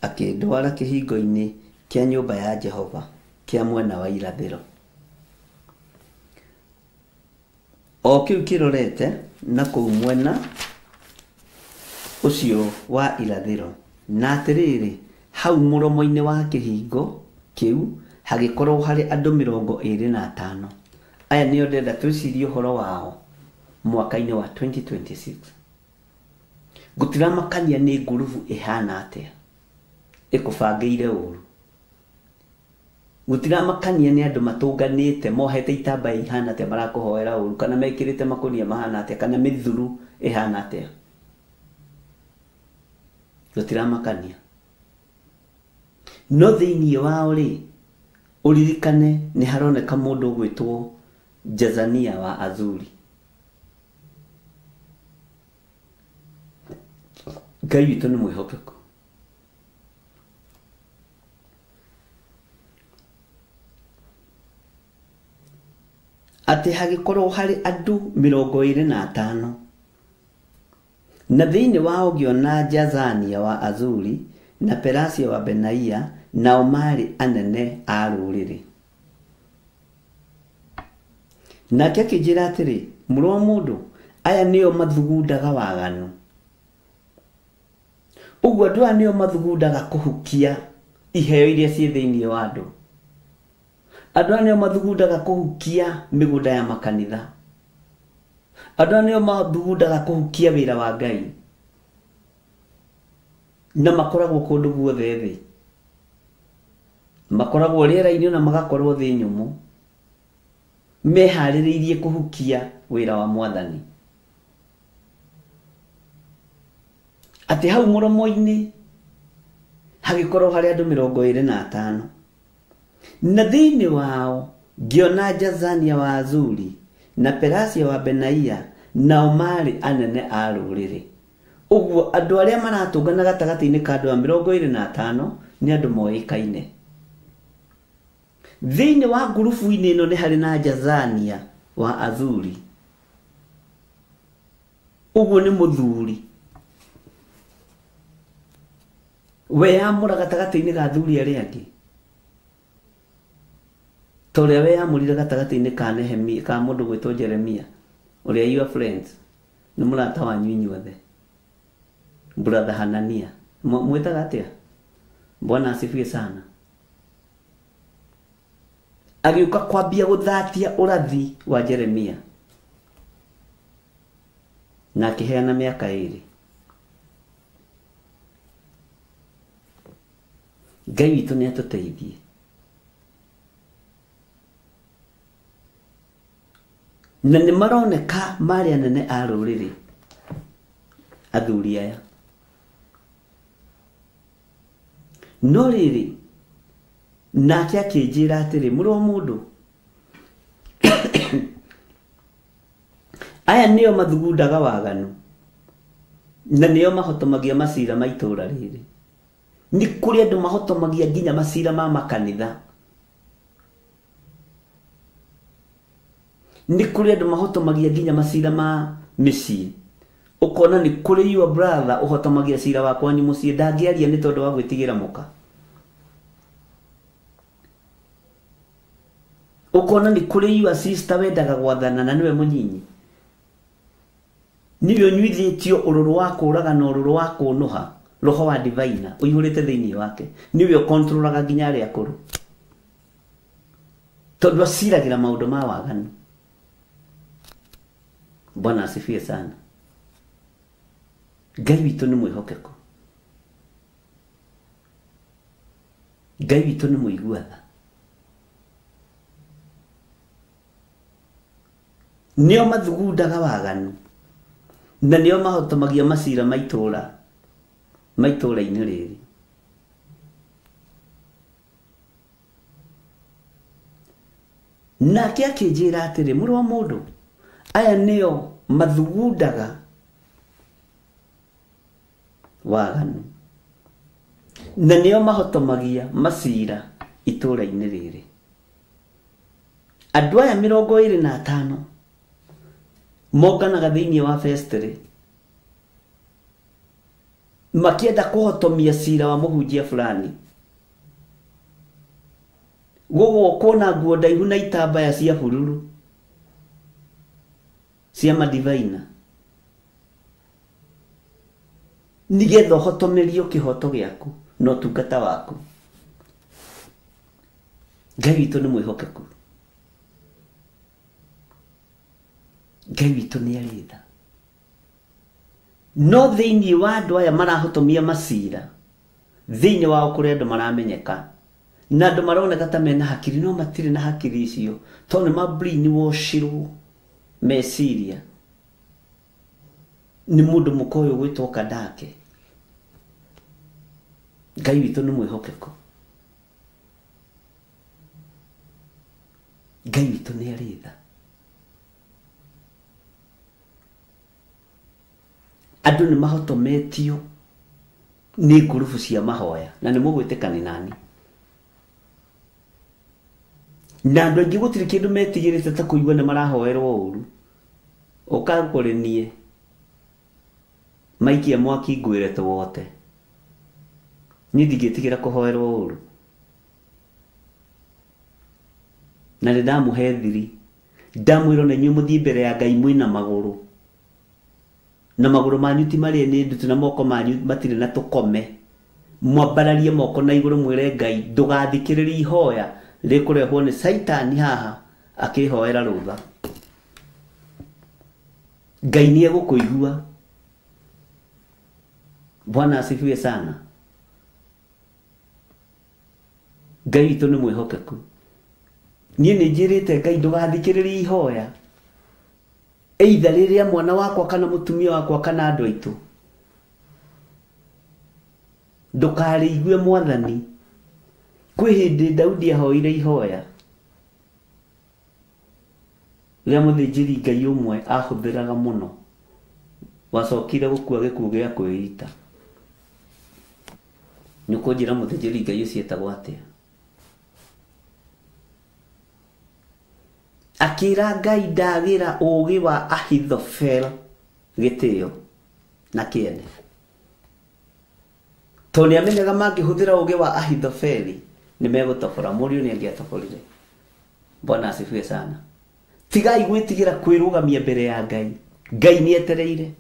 akĩndwara kĩhingo-inĩ kĩa nyũmba ya Jehova kĩa mwena wa irathĩro. O kĩu kĩrorete na kũu mwena ũcio wa irathĩro. Na atĩrĩrĩ, hau mũromo-inĩ wa kĩhingo kĩu hagĩkorwo harĩ andũ 25. Aya nĩo ndenda twĩcirie ũhoro wao mwaka-inĩ wa 2026. Gũtiramakania nĩ ngurubu ĩhana atĩa, ĩkũbangĩire ũru. Gũtiramakania nĩ andũ matũnganĩte mohete itambaya ihana atĩa marakũhoera ũru, kana mekĩrĩte makũnia mahana atĩa, kana mĩthuru ĩhana atĩa. Gũtiramakania. No thĩinĩ wao uririkane ni haroneka mundu gwitwo Jazania wa Azuri. Ngai witũ nĩ mwĩhokeku. Atĩ hagĩkorwo harĩ andũ 25 na thĩinĩ wao ngĩona Jazania wa Azuri na Pelasia wa Benaia nao marĩ anene a rũrĩrĩ. Nake akĩnjĩra atĩrĩ, mũrũ wa mũndũ, aya nĩo mathugundaga waganu. Ũguo andũ aya nĩo mathugundaga kũhukia iheo iria ciĩ thĩinĩ wa andũ. Andũ aya nĩo mathugundaga kũhukia mĩgũnda ya makanitha. Andũ aya nĩo mathugundaga kũhukia wĩra wa Ngai. Na makoragwo kũndũ guothe thĩ. Makoragwo rĩera-inĩ na magakorwo thĩ nyũmũ. Meharĩrĩirie kũhukia wĩra wa Mwathani. Atĩ hau mũromo-inĩ hagĩkorwo harĩ andũ 25 na thĩinĩ wao ngĩona Jazania wa Azuri na Pelasia wa Benaia nao marĩ anene a rũrĩrĩ. Ũguo andũ arĩa maratũngana gatagatĩ-inĩ ka andũ 25 nĩ andũ moĩkaine. Thĩinĩ wa ngurubu-inĩ ĩno nĩ harĩ na Jazania wa Azuri. Ũguo nĩ mũthuri. We amũra gatagatĩ-inĩ ga athuri arĩa angĩ. Torĩa we amũrire gatagatĩ-inĩ ka Nehemia, ka mũndũ gwĩtwo Jeremia, ũrĩa your friends, nĩ mũrata wanyu inyuothe. Brother Hanania. Mwĩtaga atĩa? Bwana asifiwe sana. Agĩũka kwambia gũthatia ũrathi wa Jeremia. Na akĩheana mĩaka 2. Ngai witũ nĩ atũteithie. Na nĩ maroneka marĩ anene a rũrĩrĩ athuri aya. No rĩrĩ, nake akĩnjĩra atĩrĩ, mũrũ wa mũndũ, aya nĩo mathugundaga waganu na nĩo mahotomagia macira ma itũũra rĩrĩ. Nĩ kũrĩ andũ mahotomagia nginya macira ma makanitha. Nĩ kũrĩ andũ mahotomagia nginya macira ma mĩciĩ. Ũkona nĩ kũrĩ your brother ũhotomagia cira wakwa ni mũciĩ, ndangĩaria nĩ tondũ wa gwĩtigĩra mũka. Ũkona nĩ kũrĩ your sister wendaga gwathana na nĩwe mũnyinyi. Nĩwe ũnyuithĩtio ũrũrũ wa kũũraga na ũrũrũ wa kũnũha, roho wa divine ũihũrĩte thĩinĩ wake. Nĩwe ũkontrolaga nginya arĩa akũrũ. Tondũ aciragĩra maũndũ ma waganu. Bwana asifiwe sana. Ngai witũ nĩ mwĩhokeku. Ngai witũ nĩ mũiguatha. Nĩo mathugundaga waganu na nĩo mahotomagia macira ma itũũra-inĩ rĩrĩ. Nake akĩnjĩra atĩrĩ, mũrũ wa mũndũ, aya nĩo mathugundaga waganu na nĩo mahotomagia macira itũũra-inĩ rĩrĩ. Andũ aya 25 monganaga thĩinĩ wa festival makĩenda kũhotomia cira wa mũhunjia fulani. Gũgũkwo na nguo ndaihu na itambaya cia bururu cia madivaina, nĩgetha ũhotomerio kĩhoto gĩaku na ũtungata waku. Ngai witũ nĩ mwĩhokeku. Ngai witũ nĩ arĩ tha. No thĩinĩ wa andũ aya marahotomia macira, thĩinĩ wao kũrĩ andũ maramenyeka na andũ maroneka ta mena hakiri, no matirĩ na hakiri icio, tondũ nĩ ma-brainwashirwo meciria nĩ mũndũ mũkoyo gwĩtwo Kandake. Ngai witũ nĩ mwĩhokeku. Ngai witũ nĩ arĩ tha. Andũ nĩ mahotometio nĩ ngurubu cia mahoya na nĩ mũgwĩtĩkani nani. Na andũ aingĩ gũtirĩ kĩndũ metigĩrĩte ta kũigua nĩ marahoerwo ũru. Ũkagũrĩ niĩ maikia mwaki ngwĩre tũwote. Niĩ ndingĩtigĩra kũhoerwo ũru. Na nĩ ndamũhe thiri. Ndamwĩra na inyuĩ mũthiĩ mbere ya Ngai mwĩna magũrũ. Na magũrũ manyu ti marĩ nĩ ndutu na moko manyu matirĩ na tũkome. Mwambararie moko na igũrũ mwĩre Ngai ndũgathikĩrĩrie ihoya rĩkũrehwo nĩ Saitani haha akĩhoera rũtha. Ngai nĩ egũkũigua. Bwana asifiwe sana. Ngai witũ nĩ mwĩhokeku. Niĩ nĩ njĩrĩte Ngai ndũgathikĩrĩrie ihoya. Either rĩrĩa mwana wakwa kana mũtumia wakwa kana andũ aitũ. Ndũkarĩigue Mwathani. Kwĩ hĩndĩ Daudi ahoire ihoya. Rĩrĩa mũthĩnjĩri Ngai ũmwe ahũthĩraga mũno. Wacokire gũkua gĩkuũ gĩa kwĩita. Nĩ kũnjĩra mũthĩnjĩri Ngai ũcio etagwo atĩa? Akĩra Ngai ndagĩra ũũgĩ wa Ahithofel gĩtĩo na kĩene. Tondũ nĩ amenyaga mangĩhũthĩra ũũgĩ wa Ahithofeli nĩ megũtobora. Mũriũ nĩ angĩatoborire. Bwana asifiwe sana. Tigai gwĩtigĩra kwĩrũgamia mbere ya Ngai. Ngai nĩ etereire.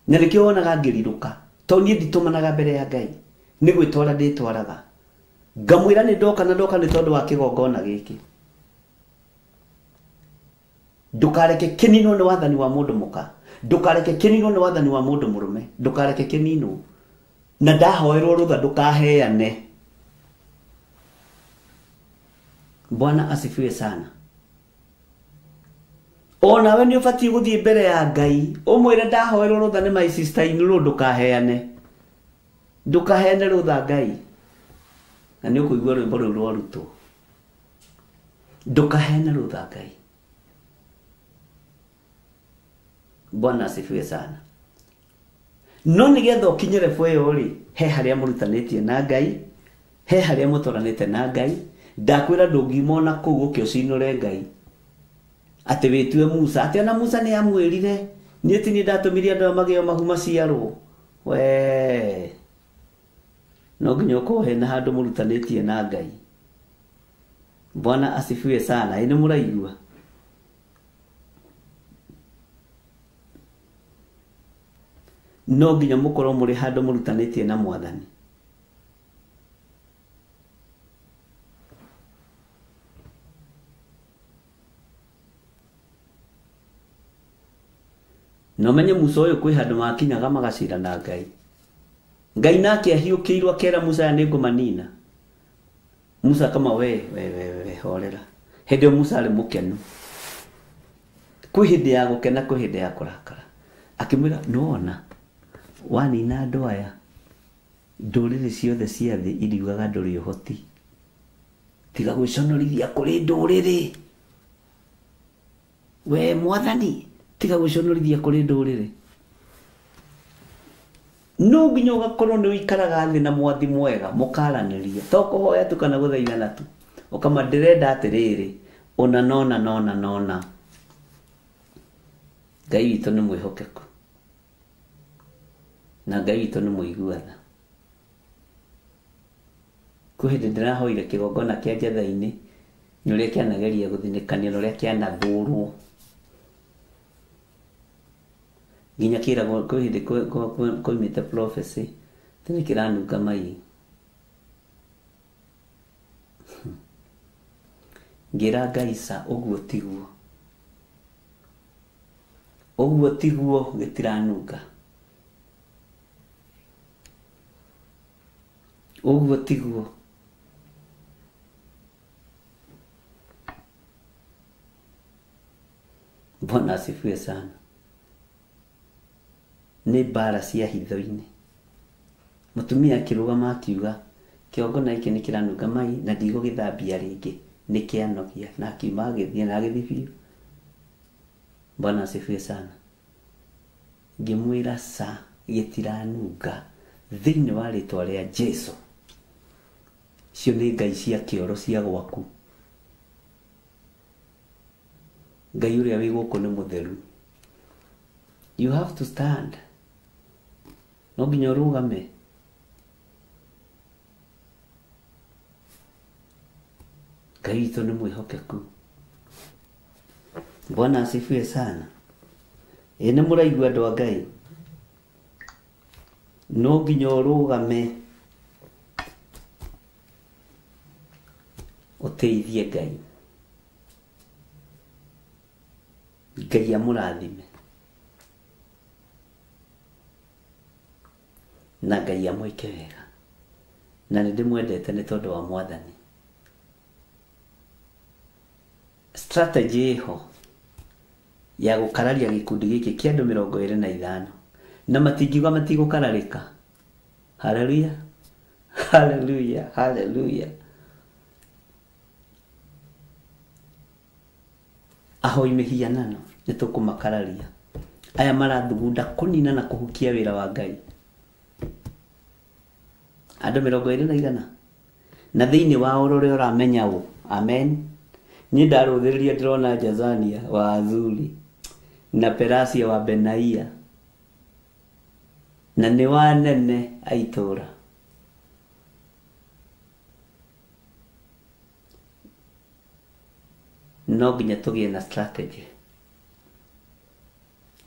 Na nĩkĩo wonaga ngĩrirũka. Tondũ niĩ nditũmanaga mbere ya Ngai. Nĩ gwĩtwara ndĩtwaraga. Ngamwĩra nĩ ndoka na ndoka nĩ tondũ wa kĩgongona gĩkĩ. Ndũkareke kĩninwo nĩ wathani wa mũndũ mũka. Ndũkareke kĩninwo nĩ wathani wa mũndũ mũrũme. Ndũkareke kĩninwo. Na ndahoerwo rũtha ndũkaheane. Bwana asifiwe sana. Ona we nĩ ũbatiĩ gũthiĩ mbere ya Ngai. Ũmwĩre ndahoerwo rũtha nĩ my sister in law ndũkaheane. Ndũkaheane rũtha Ngai. Na nĩ ũkũigua rwĩmbo rũu rwarutwo. Ndũkaheane rũtha Ngai. Bwana asifiwe sana. No nĩgetha ũkinye level ĩyo rĩ, he harĩa mũrutanĩtie na Ngai, he harĩa mũtũranĩte na Ngai. Ndakwĩra ndũngimona kũu gũkĩ ũcinũre Ngai. Atĩ wĩtue Musa, atĩ ona Musa nĩ amwĩrire, niĩ ti niĩ ndatũmire andũ magĩo mahu maciarwo. We no nginya ũkorwo hena handũ mũrutanĩtie na Ngai. Bwana asifiwe sana. Nĩ mũraigua? No nginya mũkorwo mũrĩ handũ mũrutanĩtie na Mwathani. No menye Musa ũyũ kwĩ handũ makinyaga magacira na Ngai. Ngai nake ahiũkĩirwo akera Musa nĩ ngũmanina. Musa kama we horera. Hĩndĩ Musa arĩ mũkenu. Kwĩ hĩndĩ ya gũkena, kwĩ hĩndĩ ya kũrakara. Akĩmwĩra nona wanina andũ aya ndũrĩrĩ ciothe cia thĩ iriugaga ndũrĩ ũhoti. Tiga gwĩconorithia kũrĩ ndũrĩrĩ. We Mwathani tiga gwĩconorithia kũrĩ ndũrĩrĩ. No nginya ũgakorwo nĩ ũikaraga thĩ na mwathi mwega mũkaranĩria. To kũhoya tu kana gũthaithana tu. Ũkama ndĩrenda atĩrĩrĩ, ona nona. Ngai witũ nĩ mwĩhokeku. Na Ngai witũ nĩ mũiguana. Kwĩ hĩndĩ ndĩrahoire kĩgongona kĩa Njetha-inĩ, nĩ ũrĩa kĩanageria gũthinĩkania na ũrĩa kĩanathũrwo. Nginya kĩragwo kwĩ hĩndĩ koimĩte prophecy, nĩ kĩranunga mai. Ngĩra Ngai ca ũguo tiguo. Ũguo tiguo gĩtiranunga. Ũguo tiguo. Bwana asifiwe sana. Nĩ mbara cia hitho-inĩ. Mũtumia akĩrũgama akiuga kĩongona gĩkĩ nĩ kĩranunga mai na ndigũgĩthambia rĩngĩ nĩ kĩanogia na akiuma agĩthiĩ na agĩthiĩ biũ. Bwana asifiwe sana. Ngĩmwĩra sa gĩtiranunga thĩinĩ wa rĩtwa rĩa Jesũ. Cio nĩ ngai cia kĩoro cia gwaku. Ngai ũrĩa wĩ gũkũ nĩ mũtheru. You have to stand. No nginya ũrũgame. Ngai witũ nĩ mwĩhokeku. Bwana asifiwe sana. Nĩ mũraigua andũ a Ngai. No nginya ũrũgame ũteithie Ngai. Ngai amũrathime. Na Ngai amwĩke wega. Na nĩ ndĩmwendete nĩ tondũ wa Mwathani. Strategy ĩho ya gũkararia gĩkundi gĩkĩ kĩa andũ 25 na matingiuga matigũkararĩka. Hallelujah. Hallelujah. Hallelujah. Ahoi mĩhianano nĩ tũkũmakararia. Aya marathugunda kũnina na kũhukia wĩra wa Ngai. Andũ 25 na thĩinĩ wa ũrore ũramenya ũũ. Amen. Nĩ ndarũthĩrĩria ndĩrona Jazania wa Azuri na Perasia wa Benaia na nĩ wa nene aitũra. No nginya tũgĩe na strategy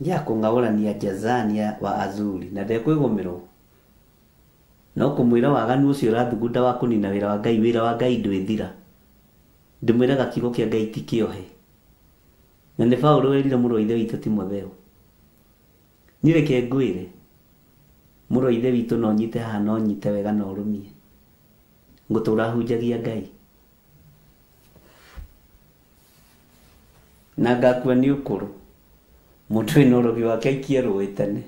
ya kũng'aũrania Jazania wa Azuri na ndekwĩgũmĩrwo. No kũmwĩra waganu ũcio ũrathugunda wa kũnina wĩra wa Ngai, wĩra wa Ngai ndwĩthira. Ndĩmwĩraga kiugo kĩa Ngai ti kĩohe. Na nĩ Paulo wĩrire mũrũ wa ithe witũ Timotheo. Nĩ reke ngwĩre mũrũ wa ithe witũ no nyite haha no nyite wega no ũrũmie. Ngũtũra hunjagia Ngai. Na ngakua nĩ ũkũrũ. Mũndũ wĩna ũrogi wake aikie rũĩ tene.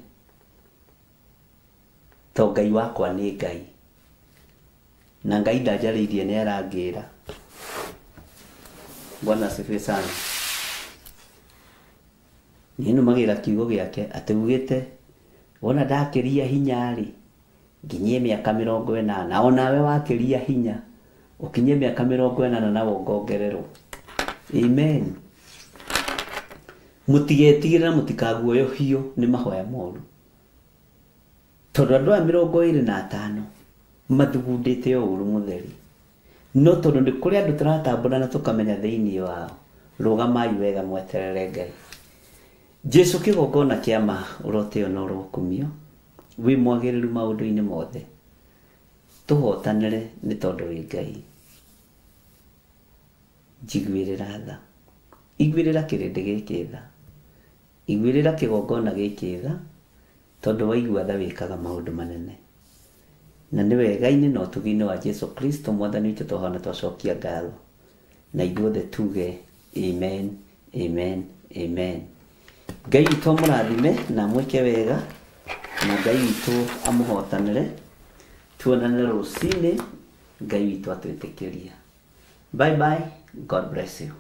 To Ngai wakwa nĩ Ngai. Na Ngai ndanjarĩirie nĩ arangĩra. Bwana asifiwe sana. Nĩ nũmagĩra kiugo gĩake atĩ ugĩte wona ndakĩria hinya rĩ nginyie mĩaka 40 onawe wakĩria hinya ũkinyie mĩaka 40 na wongongererwo. Amen. Mũtigetigĩre na mũtikaguoyohio nĩ mahoya moru. Tondũ andũ a 25 mathugundĩte ũũru mũtheri. No tondũ nĩ kũrĩ andũ tũratambũra na tũkamenya thĩinĩ wao. Rũgamai wega mweterere Ngai. Jesũ kĩgongona kĩama ũroteo na ũrokumio. Wĩ mwagĩrĩru maũndũ-inĩ mothe. Tũhotanĩre nĩ tondũ wĩ Ngai. Njiguĩrĩra tha. Iguĩrĩra kĩrĩndĩ gĩkĩ tha. Iguĩrĩra kĩgongona gĩkĩ tha. Tondũ waigua tha wĩkaga maũndũ manene. Na nĩ wega-inĩ na ũtugi-inĩ wa Jesũ Kristo Mwathani witũ tũhana twacokia ngatho. Na ithuothe tuge amen, amen, amen. Ngai witũ amũrathime na mwĩke wega na Ngai witũ amũhotanĩre. Tuonane rũcinĩ, Ngai witũ atwĩtĩkĩria. Bye bye. God bless you.